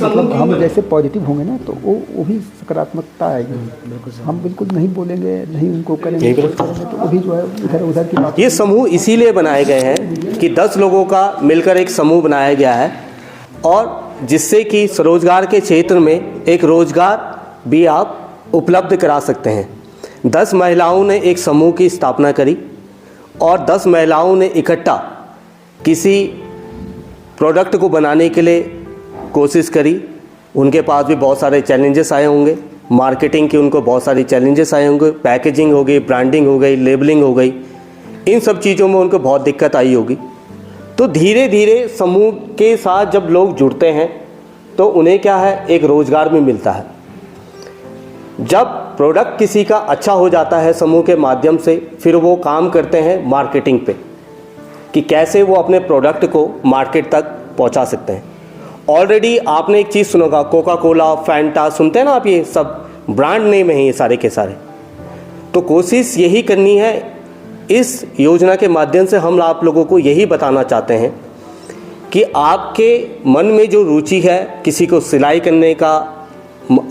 Speaker 4: मतलब हम जैसे पॉजिटिव होंगे ना तो वो भी सकारात्मकता आएगी। हम बिल्कुल नहीं बोलेंगे, नहीं उनको करेंगे तो वो भी जो है इधर उधर की बात।
Speaker 3: ये समूह इसीलिए बनाए गए हैं कि 10 लोगों का मिलकर एक समूह बनाया गया है, और जिससे कि स्वरोजगार के क्षेत्र में एक रोजगार भी आप उपलब्ध करा सकते हैं। 10 महिलाओं ने एक समूह की स्थापना करी और 10 महिलाओं ने इकट्ठा किसी प्रोडक्ट को बनाने के लिए कोशिश करी। उनके पास भी बहुत सारे चैलेंजेस आए होंगे, मार्केटिंग की उनको बहुत सारी चैलेंजेस आए होंगे, पैकेजिंग हो गई, ब्रांडिंग हो गई, लेबलिंग हो गई, इन सब चीज़ों में उनको बहुत दिक्कत आई होगी। तो धीरे धीरे समूह के साथ जब लोग जुड़ते हैं तो उन्हें क्या है, एक रोज़गार भी मिलता है। जब प्रोडक्ट किसी का अच्छा हो जाता है समूह के माध्यम से, फिर वो काम करते हैं मार्केटिंग पे कि कैसे वो अपने प्रोडक्ट को मार्केट तक पहुंचा सकते हैं। ऑलरेडी आपने एक चीज़ सुनोगा, कोका कोला, फैंटा, सुनते हैं ना आप, ये सब ब्रांड नेम है ये सारे के सारे। तो कोशिश यही करनी है, इस योजना के माध्यम से हम आप लोगों को यही बताना चाहते हैं कि आपके मन में जो रुचि है, किसी को सिलाई करने का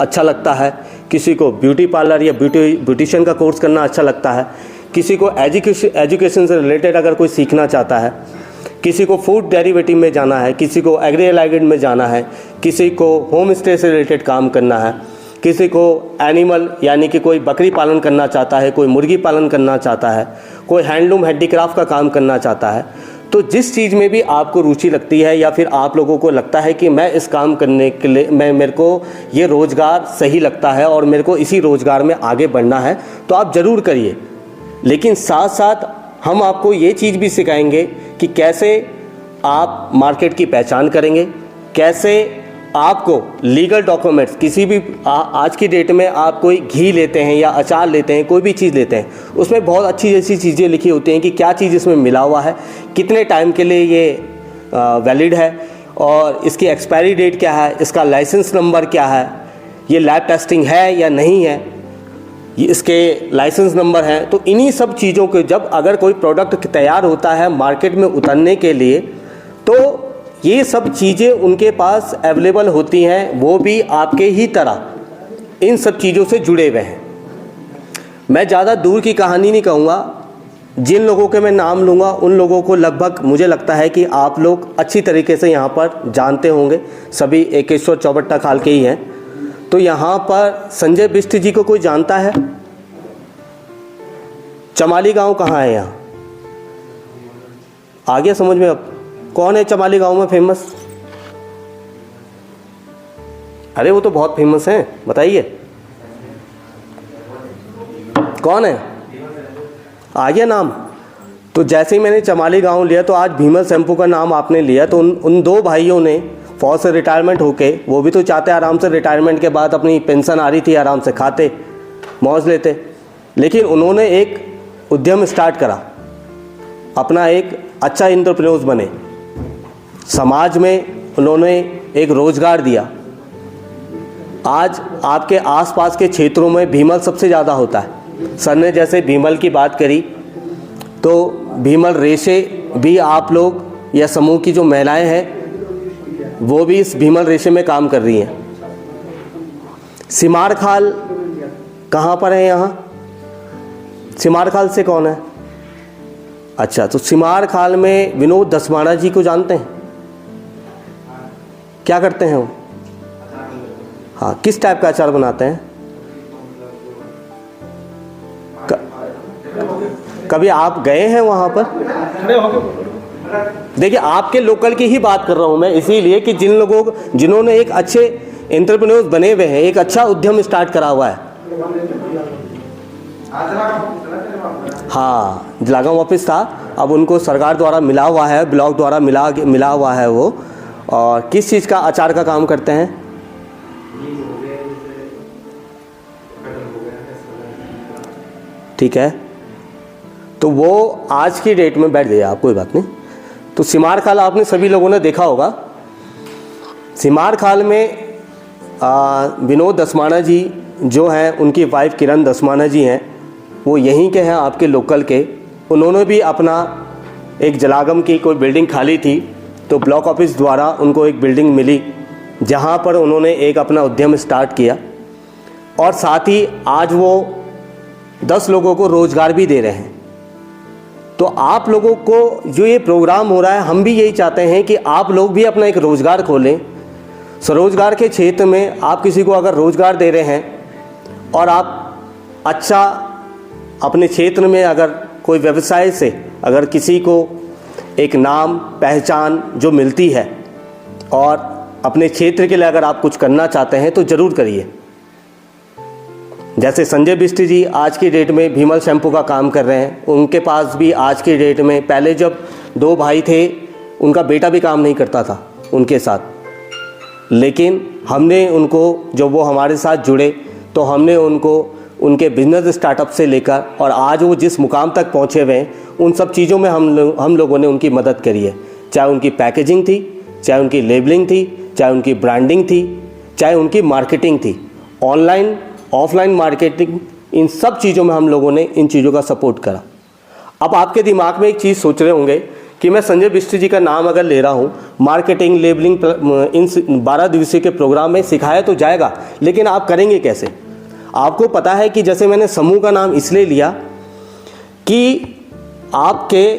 Speaker 3: अच्छा लगता है, किसी को ब्यूटी पार्लर या ब्यूटिशियन का कोर्स करना अच्छा लगता है, किसी को एजुकेशन से रिलेटेड अगर कोई सीखना चाहता है, किसी को फूड डेरिवेटिव में जाना है, किसी को एग्री अलाइड में जाना है, किसी को होम स्टे से रिलेटेड काम करना है, किसी को एनिमल यानी कि कोई बकरी पालन करना चाहता है, कोई मुर्गी पालन करना चाहता है, कोई हैंडलूम हैंडीक्राफ्ट का काम करना चाहता है, तो जिस चीज़ में भी आपको रुचि लगती है या फिर आप लोगों को लगता है कि मैं इस काम करने के लिए मेरे को ये रोज़गार सही लगता है और मेरे को इसी रोज़गार में आगे बढ़ना है, तो आप ज़रूर करिए। लेकिन साथ साथ हम आपको ये चीज़ भी सिखाएंगे कि कैसे आप मार्केट की पहचान करेंगे, कैसे आपको लीगल डॉक्यूमेंट्स किसी भी आज की डेट में आप कोई घी लेते हैं या अचार लेते हैं, कोई भी चीज़ लेते हैं, उसमें बहुत अच्छी जैसी चीज़ें लिखी होती हैं कि क्या चीज़ इसमें मिला हुआ है, कितने टाइम के लिए ये वैलिड है और इसकी एक्सपायरी डेट क्या है, इसका लाइसेंस नंबर क्या है, ये लैब टेस्टिंग है या नहीं है, ये इसके लाइसेंस नंबर हैं। तो इन्हीं सब चीज़ों के जब अगर कोई प्रोडक्ट तैयार होता है मार्केट में उतरने के लिए, तो ये सब चीज़ें उनके पास अवेलेबल होती हैं, वो भी आपके ही तरह इन सब चीज़ों से जुड़े हुए हैं। मैं ज़्यादा दूर की कहानी नहीं कहूँगा, जिन लोगों के मैं नाम लूँगा उन लोगों को लगभग मुझे लगता है कि आप लोग अच्छी तरीके से यहाँ पर जानते होंगे, सभी एकेश्वर चौबट्टा खाल के ही हैं। तो यहाँ पर संजय बिष्ट जी को कोई जानता है? चमाली गांव कहाँ है? यहाँ आ गया समझ में? अब कौन है चमाली गांव में फेमस? अरे वो तो बहुत फेमस हैं, बताइए कौन है? आ गया नाम? तो जैसे ही मैंने चमाली गांव लिया तो आज भीमल शैम्पू का नाम आपने लिया, तो उन दो भाइयों ने फौज से रिटायरमेंट होके, वो भी तो चाहते आराम से रिटायरमेंट के बाद अपनी पेंशन आ रही थी, आराम से खाते मौज लेते, लेकिन उन्होंने एक उद्यम स्टार्ट करा, अपना एक अच्छा एंटरप्रेन्योर बने, समाज में उन्होंने एक रोज़गार दिया। आज आपके आसपास के क्षेत्रों में भीमल सबसे ज़्यादा होता है। सर ने जैसे भीमल की बात करी, तो भीमल रेशे भी आप लोग या समूह की जो महिलाएं हैं वो भी इस भीमल रेशे में काम कर रही हैं। सिमार खाल कहाँ पर है? यहाँ सिमार खाल से कौन है? अच्छा, तो सिमार खाल में विनोद दसवाना जी को जानते हैं? क्या करते हैं वो? हाँ, किस टाइप का अचार बनाते हैं? कभी आप गए हैं वहाँ पर? देखिए, आपके लोकल की ही बात कर रहा हूँ मैं, इसीलिए कि जिन्होंने एक अच्छे एंटरप्रेन्योर बने हुए हैं, एक अच्छा उद्यम स्टार्ट करा हुआ है। हाँ, जिलागांव ऑफिस था, अब उनको सरकार द्वारा मिला हुआ है, ब्लॉक द्वारा मिला हुआ है वो। और किस चीज़ का अचार का काम करते हैं? ठीक है, तो वो आज की डेट में बैठ गए आप, कोई बात नहीं। तो सिमार खाल आपने सभी लोगों ने देखा होगा। सिमार खाल में विनोद दसवाना जी जो हैं, उनकी वाइफ किरण दसवाना जी हैं, वो यहीं के हैं, आपके लोकल के। उन्होंने भी अपना एक जलागम की कोई बिल्डिंग खाली थी, तो ब्लॉक ऑफिस द्वारा उनको एक बिल्डिंग मिली, जहाँ पर उन्होंने एक अपना उद्यम स्टार्ट किया, और साथ ही आज वो 10 लोगों को रोज़गार भी दे रहे हैं। तो आप लोगों को जो ये प्रोग्राम हो रहा है, हम भी यही चाहते हैं कि आप लोग भी अपना एक रोज़गार खोलें। स्वरोजगार के क्षेत्र में आप किसी को अगर रोज़गार दे रहे हैं और आप अच्छा अपने क्षेत्र में अगर कोई व्यवसाय से अगर किसी को एक नाम पहचान जो मिलती है और अपने क्षेत्र के लिए अगर आप कुछ करना चाहते हैं तो ज़रूर करिए। जैसे संजय बिष्ट जी आज की डेट में भीमल शैम्पू का काम कर रहे हैं, उनके पास भी आज की डेट में, पहले जब 2 भाई थे उनका बेटा भी काम नहीं करता था उनके साथ, लेकिन हमने उनको, जब वो हमारे साथ जुड़े तो हमने उनको उनके बिजनेस स्टार्टअप से लेकर और आज वो जिस मुकाम तक पहुँचे हुए हैं, उन सब चीज़ों में हम लोगों ने उनकी मदद करी है। चाहे उनकी पैकेजिंग थी, चाहे उनकी लेबलिंग थी, चाहे उनकी ब्रांडिंग थी, चाहे उनकी मार्केटिंग थी, ऑनलाइन ऑफलाइन मार्केटिंग, इन सब चीज़ों में हम लोगों ने इन चीज़ों का सपोर्ट करा। अब आपके दिमाग में एक चीज़ सोच रहे होंगे कि मैं संजय बिष्ट जी का नाम अगर ले रहा हूँ, मार्केटिंग लेबलिंग इन 12 दिवसीय के प्रोग्राम में सिखाया तो जाएगा, लेकिन आप करेंगे कैसे? आपको पता है कि जैसे मैंने समूह का नाम इसलिए लिया कि आपके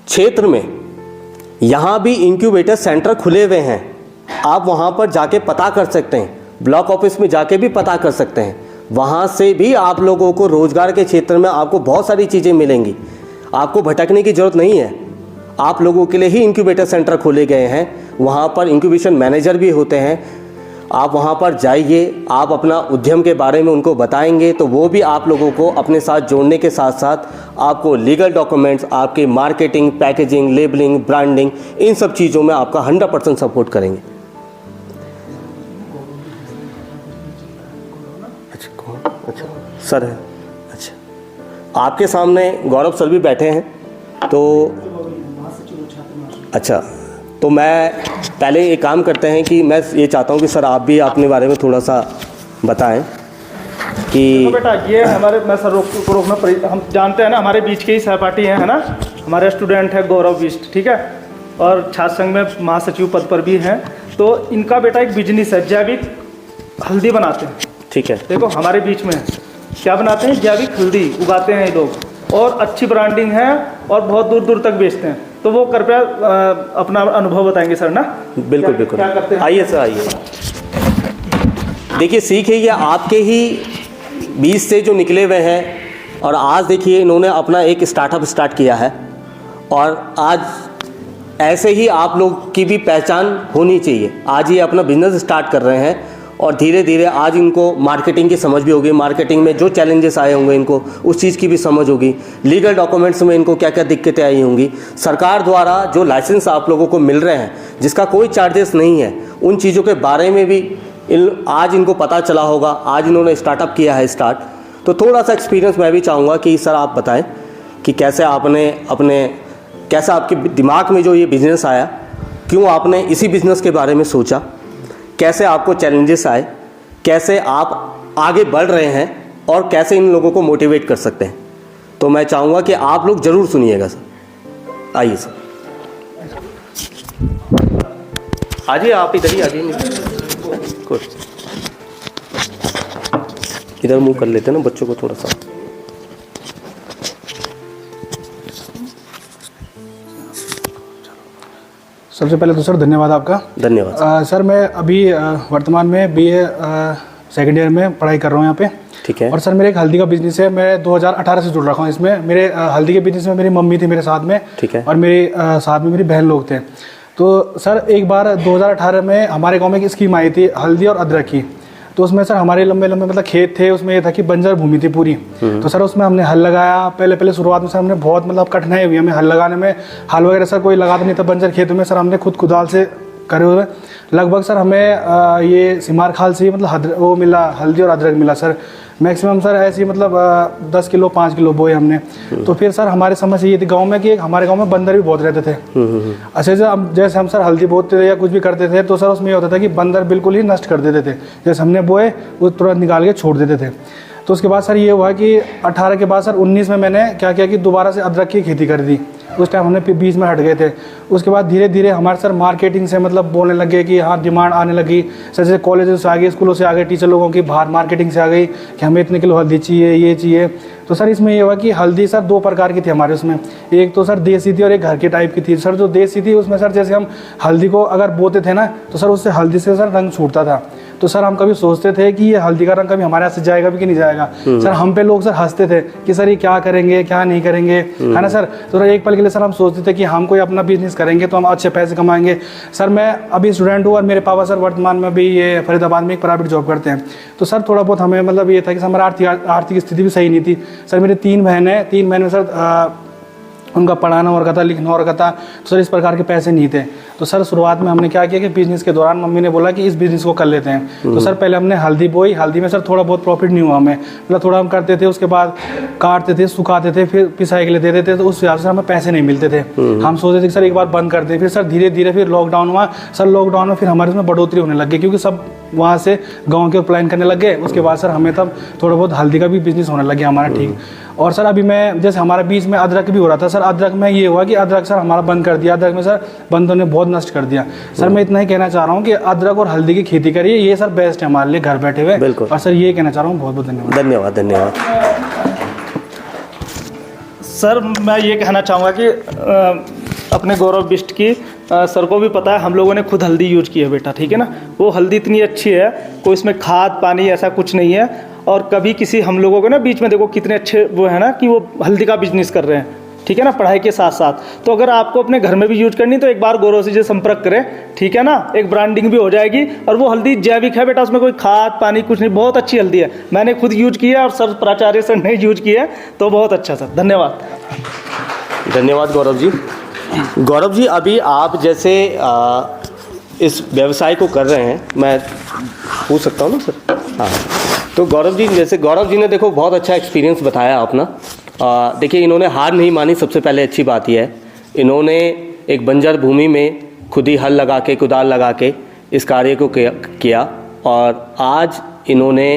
Speaker 3: क्षेत्र में यहाँ भी इंक्यूबेटर सेंटर खुले हुए हैं, आप वहाँ पर जाके पता कर सकते हैं, ब्लॉक ऑफिस में जाके भी पता कर सकते हैं, वहाँ से भी आप लोगों को रोजगार के क्षेत्र में आपको बहुत सारी चीज़ें मिलेंगी, आपको भटकने की ज़रूरत नहीं है। आप लोगों के लिए ही इंक्यूबेटर सेंटर खोले गए हैं, वहाँ पर इंक्यूबेशन मैनेजर भी होते हैं, आप वहाँ पर जाइए, आप अपना उद्यम के बारे में उनको बताएंगे तो वो भी आप लोगों को अपने साथ जोड़ने के साथ साथ आपको लीगल डॉक्यूमेंट्स, आपके मार्केटिंग, पैकेजिंग, लेबलिंग, ब्रांडिंग, इन सब चीज़ों में आपका 100% सपोर्ट करेंगे। अच्छा सर है, अच्छा आपके सामने गौरव सर भी बैठे हैं, तो अच्छा तो मैं पहले एक काम करते हैं कि मैं ये चाहता हूँ कि सर आप भी अपने बारे में थोड़ा सा बताएं कि
Speaker 2: तो बेटा ये हमारे, मैं सर को रोकना, हम जानते हैं ना हमारे बीच के ही सहपाठी हैं, है ना, हमारे स्टूडेंट है गौरव बिष्ट, ठीक है, और छात्र संघ में महासचिव पद पर भी हैं। तो इनका बेटा एक बिजनेस है, जैविक हल्दी बनाते हैं, ठीक है, देखो हमारे बीच में क्या बनाते हैं, जैविक हल्दी उगाते हैं ये लोग, और अच्छी ब्रांडिंग है और बहुत दूर दूर तक बेचते हैं। तो वो कृपया अपना अनुभव बताएंगे सर ना।
Speaker 3: बिल्कुल बिल्कुल,
Speaker 2: क्या करते हैं?
Speaker 3: आइए सर आइए। देखिए सीखिए, ये आपके ही बीच से जो निकले हुए हैं, और आज देखिए इन्होंने अपना एक स्टार्टअप स्टार्ट किया है, और आज ऐसे ही आप लोग की भी पहचान होनी चाहिए। आज ये अपना बिजनेस स्टार्ट कर रहे हैं और धीरे धीरे आज इनको मार्केटिंग की समझ भी होगी, मार्केटिंग में जो चैलेंजेस आए होंगे इनको उस चीज़ की भी समझ होगी, लीगल डॉक्यूमेंट्स में इनको क्या क्या दिक्कतें आई होंगी, सरकार द्वारा जो लाइसेंस आप लोगों को मिल रहे हैं जिसका कोई चार्जेस नहीं है, उन चीज़ों के बारे में भी आज इनको पता चला होगा। आज इन्होंने स्टार्टअप किया है स्टार्ट, तो थोड़ा सा एक्सपीरियंस मैं भी चाहूँगा कि सर आप बताएं कि कैसे आपने कैसा आपके दिमाग में जो ये बिज़नेस आया, क्यों आपने इसी बिज़नेस के बारे में सोचा, कैसे आपको चैलेंजेस आए, कैसे आप आगे बढ़ रहे हैं और कैसे इन लोगों को मोटिवेट कर सकते हैं। तो मैं चाहूँगा कि आप लोग ज़रूर सुनिएगा सर। आइए सर, आइए आप इधर ही आइए, इधर मुँह कर लेते हैं ना बच्चों को थोड़ा सा।
Speaker 7: सबसे पहले तो सर धन्यवाद आपका।
Speaker 3: धन्यवाद
Speaker 7: सर मैं अभी वर्तमान में BA सेकेंड ईयर में पढ़ाई कर रहा हूँ यहाँ पे,
Speaker 3: ठीक है।
Speaker 7: और सर मेरे एक हल्दी का बिजनेस है, मैं 2018 से जुड़ रखा हूँ इसमें। मेरे हल्दी के बिजनेस में मेरी मम्मी थी मेरे साथ में,
Speaker 3: ठीक है,
Speaker 7: और मेरे साथ में मेरी बहन लोग थे। तो सर एक बार 2018 में हमारे गाँव में एक स्कीम आई थी हल्दी और अदरक की, तो उसमें सर हमारे लंबे लंबे मतलब खेत थे, उसमें ये था कि बंजर भूमि थी पूरी। तो सर उसमें हमने हल लगाया, पहले शुरुआत में सर हमने बहुत मतलब कठिनाई हुई हमें हल लगाने में। हल वगैरह सर कोई लगाता नहीं था बंजर खेतों में, सर हमने खुद कुदाल से करे हुए लगभग सर हमें ये सिमार खाल से मतलब वो मिला, हल्दी और अदरक मिला सर मैक्सिमम सर ऐसे ही मतलब 10 किलो 5 किलो बोए हमने। तो फिर सर हमारी समस्या ये थी गांव में कि हमारे गांव में बंदर भी बहुत रहते थे। अच्छा जैसे हम सर हल्दी बोते थे या कुछ भी करते थे तो सर उसमें ये होता था कि बंदर बिल्कुल ही नष्ट कर देते थे, जैसे हमने बोए वो तुरंत निकाल के छोड़ देते थे। तो उसके बाद सर ये हुआ कि 18 के बाद सर 19 में मैंने क्या किया कि दोबारा से अदरक की खेती कर दी। उस टाइम हमने बीच में हट गए थे। उसके बाद धीरे धीरे हमारे सर मार्केटिंग से मतलब बोलने लगे कि हाँ डिमांड आने लगी सर, जैसे कॉलेज से आ गई, स्कूलों से आ गए, टीचर लोगों की बाहर मार्केटिंग से आ गई कि हमें इतने किलो हल्दी चाहिए, ये चाहिए। तो सर इसमें ये हुआ कि हल्दी सर 2 प्रकार की थी हमारे उसमें, एक तो सर देसी थी और एक घर के टाइप की थी। सर जो देसी थी उसमें सर जैसे हम हल्दी को अगर बोते थे ना तो सर उससे हल्दी से सर रंग छूटता था। तो सर हम कभी सोचते थे कि ये हल्दी का रंग कभी हमारे हाथ से जाएगा भी कि नहीं जाएगा। सर हम पे लोग सर हंसते थे कि सर ये क्या करेंगे क्या नहीं करेंगे, है ना सर। तो एक पल के लिए सर हम सोचते थे कि हम कोई अपना बिजनेस करेंगे तो हम अच्छे पैसे कमाएंगे। सर मैं अभी स्टूडेंट हूँ और मेरे पापा सर वर्तमान में भी ये फरीदाबाद में एक प्राइवेट जॉब करते हैं। तो सर थोड़ा बहुत हमें मतलब ये था कि हमारा आर्थिक स्थिति भी सही नहीं थी। सर मेरी 3 बहन है, 3 बहन में सर उनका पढ़ाना और था, लिखना और था। तो सर इस प्रकार के पैसे नहीं थे। तो सर शुरुआत में हमने क्या किया कि बिजनेस के दौरान मम्मी ने बोला कि इस बिज़नेस को कर लेते हैं। तो सर पहले हमने हल्दी बोई। हल्दी में सर थोड़ा बहुत प्रॉफिट नहीं हुआ हमें, मतलब थोड़ा हम करते थे, उसके बाद काटते थे, सुखाते थे, फिर पिसाई के लिए देते थे, तो उस हिसाब से हमें पैसे नहीं मिलते थे। हम सोचते थे कि सर एक बार बंद कर दें। फिर सर धीरे धीरे फिर लॉकडाउन हुआ। सर लॉकडाउन में फिर हमारे उसमें बढ़ोतरी होने लग गई, क्योंकि सब वहाँ से गाँव के प्लान करने लग गए। उसके बाद सर हमें तब थोड़ा बहुत हल्दी का भी बिजनेस होने लग गया हमारा, ठीक। और सर अभी मैं जैसे हमारा बीच में अदरक भी हो रहा था सर, अदरक में ये हुआ कि अदरक सर हमारा बंद कर दिया। अदरक में सर बंदों ने बहुत नष्ट कर दिया। सर मैं इतना ही कहना चाह रहा हूँ कि अदरक और हल्दी की खेती करिए, ये सर बेस्ट है हमारे लिए घर बैठे हुए।
Speaker 3: बिल्कुल।
Speaker 7: और सर ये कहना चाह रहा हूँ, बहुत बहुत धन्यवाद।
Speaker 3: धन्यवाद धन्यवाद।
Speaker 2: सर मैं ये कहना चाहूँगा कि अपने गौरव बिष्ट की सर को भी पता है, हम लोगों ने खुद हल्दी यूज की है बेटा, ठीक है ना। वो हल्दी इतनी अच्छी है, कोई इसमें खाद पानी ऐसा कुछ नहीं है। और कभी किसी हम लोगों को ना बीच में देखो कितने अच्छे वो है ना कि वो हल्दी का बिजनेस कर रहे हैं, ठीक है ना, पढ़ाई के साथ साथ। तो अगर आपको अपने घर में भी यूज करनी तो एक बार गौरव से संपर्क करें, ठीक है ना। एक ब्रांडिंग भी हो जाएगी। और वो हल्दी जैविक है बेटा, उसमें कोई खाद पानी कुछ नहीं, बहुत अच्छी हल्दी है। मैंने खुद यूज की है और सर प्राचार्य सर ने यूज की है, तो बहुत अच्छा सर, धन्यवाद।
Speaker 3: धन्यवाद गौरव जी। गौरव जी, अभी आप जैसे इस व्यवसाय को कर रहे हैं, मैं पूछ सकता हूँ ना सर? हाँ। तो गौरव जी, जैसे गौरव जी ने देखो बहुत अच्छा एक्सपीरियंस बताया अपना। देखिए इन्होंने हार नहीं मानी, सबसे पहले अच्छी बात यह है। इन्होंने एक बंजर भूमि में खुद ही हल लगा के, कुदाल लगा के इस कार्य को किया। और आज इन्होंने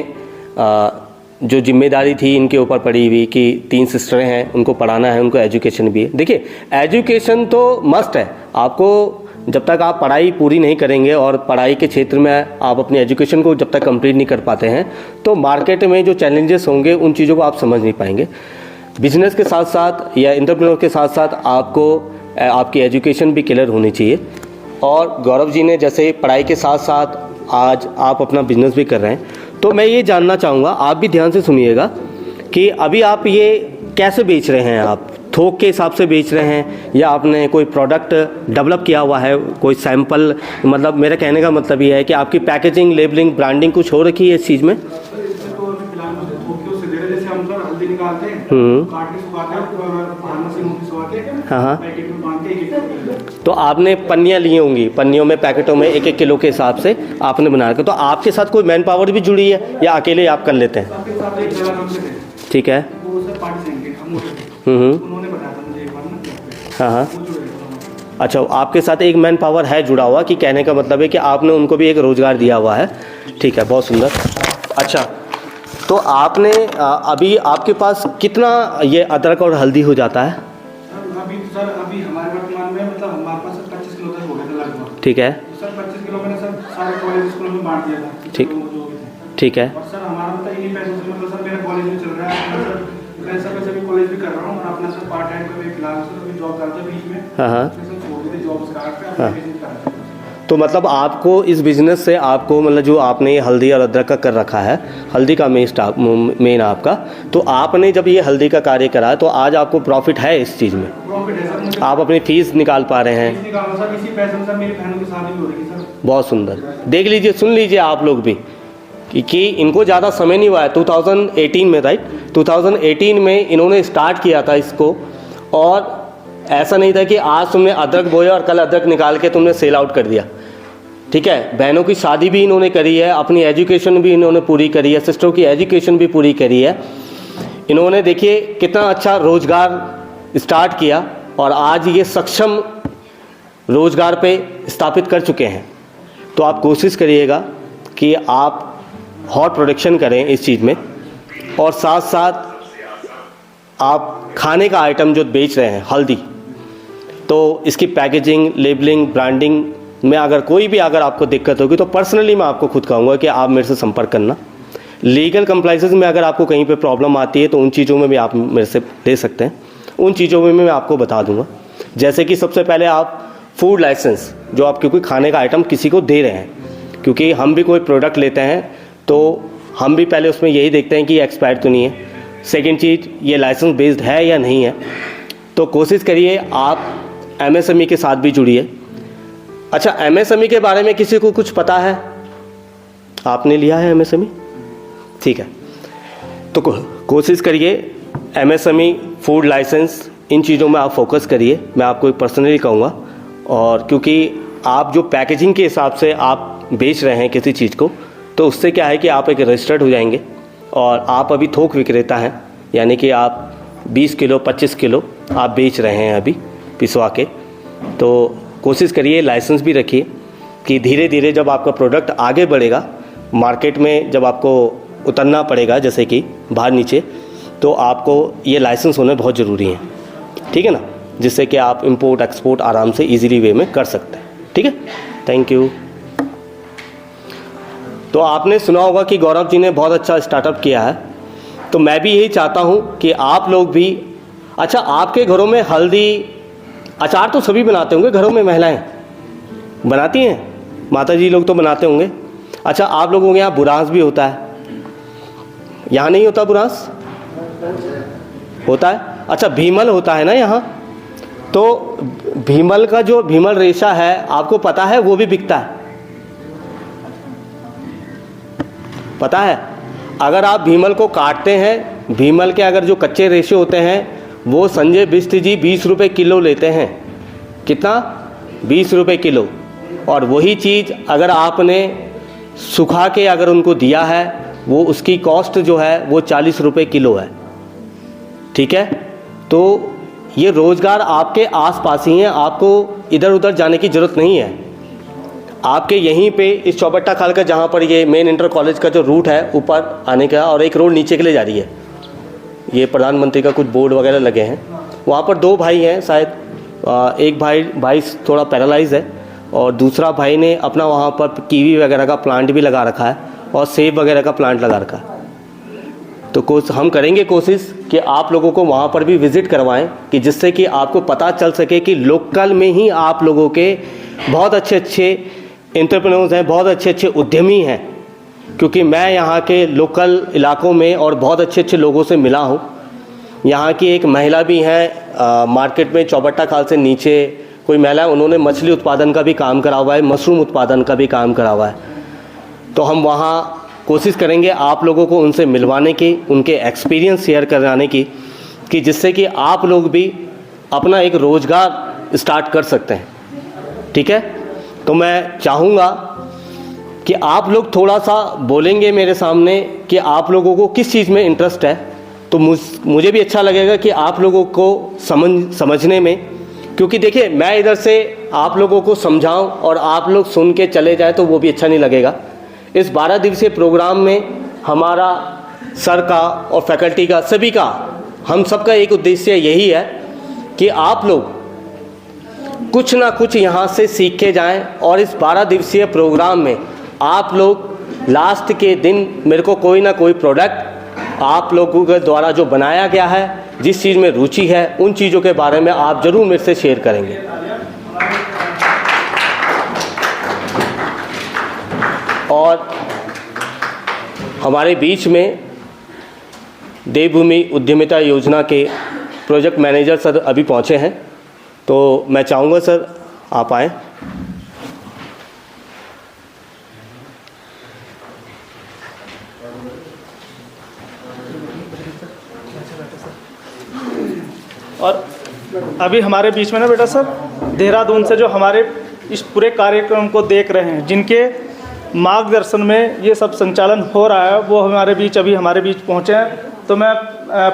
Speaker 3: जो जिम्मेदारी थी इनके ऊपर पड़ी हुई कि 3 सिस्टरें हैं, उनको पढ़ाना है, उनको एजुकेशन भी है। देखिए एजुकेशन तो मस्ट है। आपको जब तक आप पढ़ाई पूरी नहीं करेंगे और पढ़ाई के क्षेत्र में आप अपनी एजुकेशन को जब तक कंप्लीट नहीं कर पाते हैं, तो मार्केट में जो चैलेंजेस होंगे उन चीज़ों को आप समझ नहीं पाएंगे। बिजनेस के साथ साथ या एंटरप्रेन्योर के साथ साथ आपको आपकी एजुकेशन भी क्लियर होनी चाहिए। और गौरव जी ने जैसे पढ़ाई के साथ साथ आज आप अपना बिजनेस भी कर रहे हैं, तो मैं ये जानना चाहूँगा, आप भी ध्यान से सुनिएगा कि अभी आप ये कैसे बेच रहे हैं? आप थोक के हिसाब से बेच रहे हैं या आपने कोई प्रोडक्ट डेवलप किया हुआ है, कोई सैंपल? मतलब मेरा कहने का मतलब ये है कि आपकी पैकेजिंग, लेबलिंग, ब्रांडिंग कुछ हो रखी है इस चीज़ में? हाँ। तो आपने पन्नियाँ ली होंगी, पन्नियों में पैकेटों में 1-1 किलो के हिसाब से आपने बना रखा। तो आपके साथ कोई मैन पावर भी जुड़ी है या अकेले आप कर लेते हैं? ठीक है। हाँ। अच्छा, आपके साथ एक मैन पावर है जुड़ा हुआ, कि कहने का मतलब है कि आपने उनको भी एक रोज़गार दिया हुआ है। ठीक है, बहुत सुंदर। अच्छा, तो आपने अभी आपके पास कितना ये अदरक और हल्दी हो जाता है?
Speaker 7: अभी हमारे वर्तमान में मतलब हमारे पास 25 किलो तक हो गया था लगभग।
Speaker 3: ठीक है
Speaker 7: सर, 25 किलो मैंने सर सारे कॉलेज स्कूलों में बांट दिया था।
Speaker 3: ठीक है।
Speaker 7: और सर हमारा मतलब इन्हीं पैसों से मतलब सर मेरा कॉलेज भी चल रहा है, सर मैं सर वैसे भी कॉलेज भी कर रहा हूँ और अपना सर पार्ट टाइम पे फिलहाल सर अभी जॉब करता बीच में।
Speaker 3: हाँ।
Speaker 7: छोड़ दी जॉब स्टार्ट पे, अपना बिजनेस कर रहा हूँ।
Speaker 3: तो मतलब आपको इस बिज़नेस से आपको मतलब जो आपने ये हल्दी और अदरक का कर रखा है, हल्दी का मेन आपका, तो आपने जब ये हल्दी का कार्य करा तो आज आपको प्रॉफिट है इस चीज़ में?
Speaker 7: प्रॉफिट है सर, मुझे
Speaker 3: आप अपनी फीस निकाल पा रहे हैं?
Speaker 7: सर इसी पैसे में सर मेरी बहनों की शादी भी हो रही है सर।
Speaker 3: बहुत सुंदर। देख लीजिए, सुन लीजिए आप लोग भी कि इनको ज़्यादा समय नहीं हुआ है। 2018 में, राइट, 2018 में इन्होंने स्टार्ट किया था इसको। और ऐसा नहीं था कि आज तुमने अदरक बोया और कल अदरक निकाल के तुमने सेल आउट कर दिया। ठीक है, बहनों की शादी भी इन्होंने करी है, अपनी एजुकेशन भी इन्होंने पूरी करी है, सिस्टरों की एजुकेशन भी पूरी करी है। इन्होंने देखिए कितना अच्छा रोज़गार स्टार्ट किया और आज ये सक्षम रोज़गार पे स्थापित कर चुके हैं। तो आप कोशिश करिएगा कि आप हॉट प्रोडक्शन करें इस चीज़ में, और साथ साथ आप खाने का आइटम जो बेच रहे हैं हल्दी, तो इसकी पैकेजिंग, लेबलिंग, ब्रांडिंग में अगर कोई भी अगर आपको दिक्कत होगी तो पर्सनली मैं आपको खुद कहूँगा कि आप मेरे से संपर्क करना। लीगल कंप्लाइंसेस में अगर आपको कहीं पे प्रॉब्लम आती है तो उन चीज़ों में भी आप मेरे से ले सकते हैं, उन चीज़ों में मैं आपको बता दूंगा। जैसे कि सबसे पहले आप फूड लाइसेंस, जो आप क्योंकि खाने का आइटम किसी को दे रहे हैं, क्योंकि हम भी कोई प्रोडक्ट लेते हैं तो हम भी पहले उसमें यही देखते हैं कि एक्सपायर तो नहीं है। सेकेंड चीज़, ये लाइसेंस बेस्ड है या नहीं है। तो कोशिश करिए आप MSME के साथ भी जुड़िए। अच्छा, MSME के बारे में किसी को कुछ पता है? आपने लिया है MSME? ठीक है, तो कोशिश करिए MSME, फूड लाइसेंस, इन चीज़ों में आप फोकस करिए, मैं आपको एक पर्सनली कहूँगा। और क्योंकि आप जो पैकेजिंग के हिसाब से आप बेच रहे हैं किसी चीज़ को, तो उससे क्या है कि आप एक रजिस्टर्ड हो जाएंगे। और आप अभी थोक विक्रेता हैं, यानी कि आप 20 किलो 25 किलो आप बेच रहे हैं अभी पिसवा के। तो कोशिश करिए, लाइसेंस भी रखिए कि धीरे धीरे जब आपका प्रोडक्ट आगे बढ़ेगा, मार्केट में जब आपको उतरना पड़ेगा जैसे कि बाहर नीचे, तो आपको ये लाइसेंस होना बहुत ज़रूरी है, ठीक है ना, जिससे कि आप इंपोर्ट एक्सपोर्ट आराम से इजीली वे में कर सकते हैं। ठीक है, थैंक यू। तो आपने सुना होगा कि गौरव जी ने बहुत अच्छा स्टार्टअप किया है, तो मैं भी यही चाहता हूँ कि आप लोग भी, अच्छा आपके घरों में हल्दी अचार तो सभी बनाते होंगे, घरों में महिलाएं बनाती हैं, माता जी लोग तो बनाते होंगे। अच्छा आप लोगों के यहाँ बुरांस भी होता है, यहाँ नहीं होता बुरांस? होता है। अच्छा भीमल होता है ना यहाँ, तो भीमल का जो भीमल रेशा है आपको पता है, वो भी बिकता है, पता है? अगर आप भीमल को काटते हैं, भीमल के अगर जो कच्चे रेशे होते हैं वो संजय बिष्ट जी 20 रुपये किलो लेते हैं। कितना? 20 रुपये किलो। और वही चीज़ अगर आपने सुखा के अगर उनको दिया है, वो उसकी कॉस्ट जो है वो 40 रुपये किलो है। ठीक है, तो ये रोज़गार आपके आसपास ही हैं, आपको इधर उधर जाने की ज़रूरत नहीं है। आपके यहीं पे इस चौबट्टा खाल का, जहाँ पर ये मेन इंटर कॉलेज का जो रूट है ऊपर आने का, और एक रोड नीचे के लिए जा रही है, ये प्रधानमंत्री का कुछ बोर्ड वगैरह लगे हैं, वहाँ पर 2 भाई हैं शायद, एक भाई थोड़ा पैरालाइज है, और दूसरा भाई ने अपना वहाँ पर कीवी वगैरह का प्लांट भी लगा रखा है, और सेब वगैरह का प्लांट लगा रखा है। तो हम करेंगे कोशिश कि आप लोगों को वहाँ पर भी विज़िट करवाएं, कि जिससे कि आपको पता चल सके कि लोकल में ही आप लोगों के बहुत अच्छे अच्छे एंटरप्रेन्योर्स हैं, बहुत अच्छे अच्छे उद्यमी हैं। क्योंकि मैं यहाँ के लोकल इलाकों में और बहुत अच्छे अच्छे लोगों से मिला हूँ। यहाँ की एक महिला भी हैं मार्केट में, चौबट्टा खाल से नीचे कोई महिला है, उन्होंने मछली उत्पादन का भी काम करा हुआ है, मशरूम उत्पादन का भी काम करा हुआ है। तो हम वहाँ कोशिश करेंगे आप लोगों को उनसे मिलवाने की, उनके एक्सपीरियंस शेयर कराने की, कि जिससे कि आप लोग भी अपना एक रोज़गार स्टार्ट कर सकते हैं। ठीक है, तो मैं चाहूँगा कि आप लोग थोड़ा सा बोलेंगे मेरे सामने कि आप लोगों को किस चीज़ में इंटरेस्ट है, तो मुझे भी अच्छा लगेगा कि आप लोगों को समझने में। क्योंकि देखिए, मैं इधर से आप लोगों को समझाऊं और आप लोग सुन के चले जाएं तो वो भी अच्छा नहीं लगेगा। इस 12 दिवसीय प्रोग्राम में हमारा सर का और फैकल्टी का, सभी का, हम सबका एक उद्देश्य यही है कि आप लोग कुछ ना कुछ यहाँ से सीख के जाएं, और इस 12 दिवसीय प्रोग्राम में आप लोग लास्ट के दिन मेरे को कोई ना कोई प्रोडक्ट आप लोगों के द्वारा जो बनाया गया है, जिस चीज़ में रुचि है, उन चीज़ों के बारे में आप ज़रूर मेरे से शेयर करेंगे। और हमारे बीच में देवभूमि उद्यमिता योजना के प्रोजेक्ट मैनेजर सर अभी पहुंचे हैं, तो मैं चाहूँगा सर आप आएँ।
Speaker 2: और अभी हमारे बीच में ना बेटा सर, देहरादून से जो हमारे इस पूरे कार्यक्रम को देख रहे हैं, जिनके मार्गदर्शन में ये सब संचालन हो रहा है, वो हमारे बीच पहुँचे हैं। तो मैं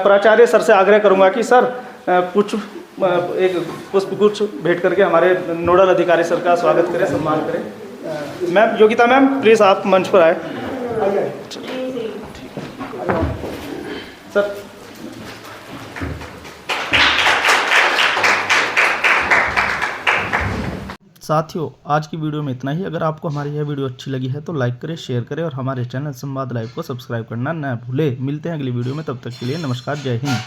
Speaker 2: प्राचार्य सर से आग्रह करूँगा कि सर कुछ एक पुष्पगुच्छ भेंट करके हमारे नोडल अधिकारी सर का स्वागत करें, सम्मान करें। मैम योगिता मैम प्लीज़ आप मंच पर आए। सर
Speaker 1: साथियों, आज की वीडियो में इतना ही। अगर आपको हमारी यह वीडियो अच्छी लगी है तो लाइक करें, शेयर करें और हमारे चैनल संवाद लाइव को सब्सक्राइब करना न भूलें। मिलते हैं अगली वीडियो में, तब तक के लिए नमस्कार, जय हिंद।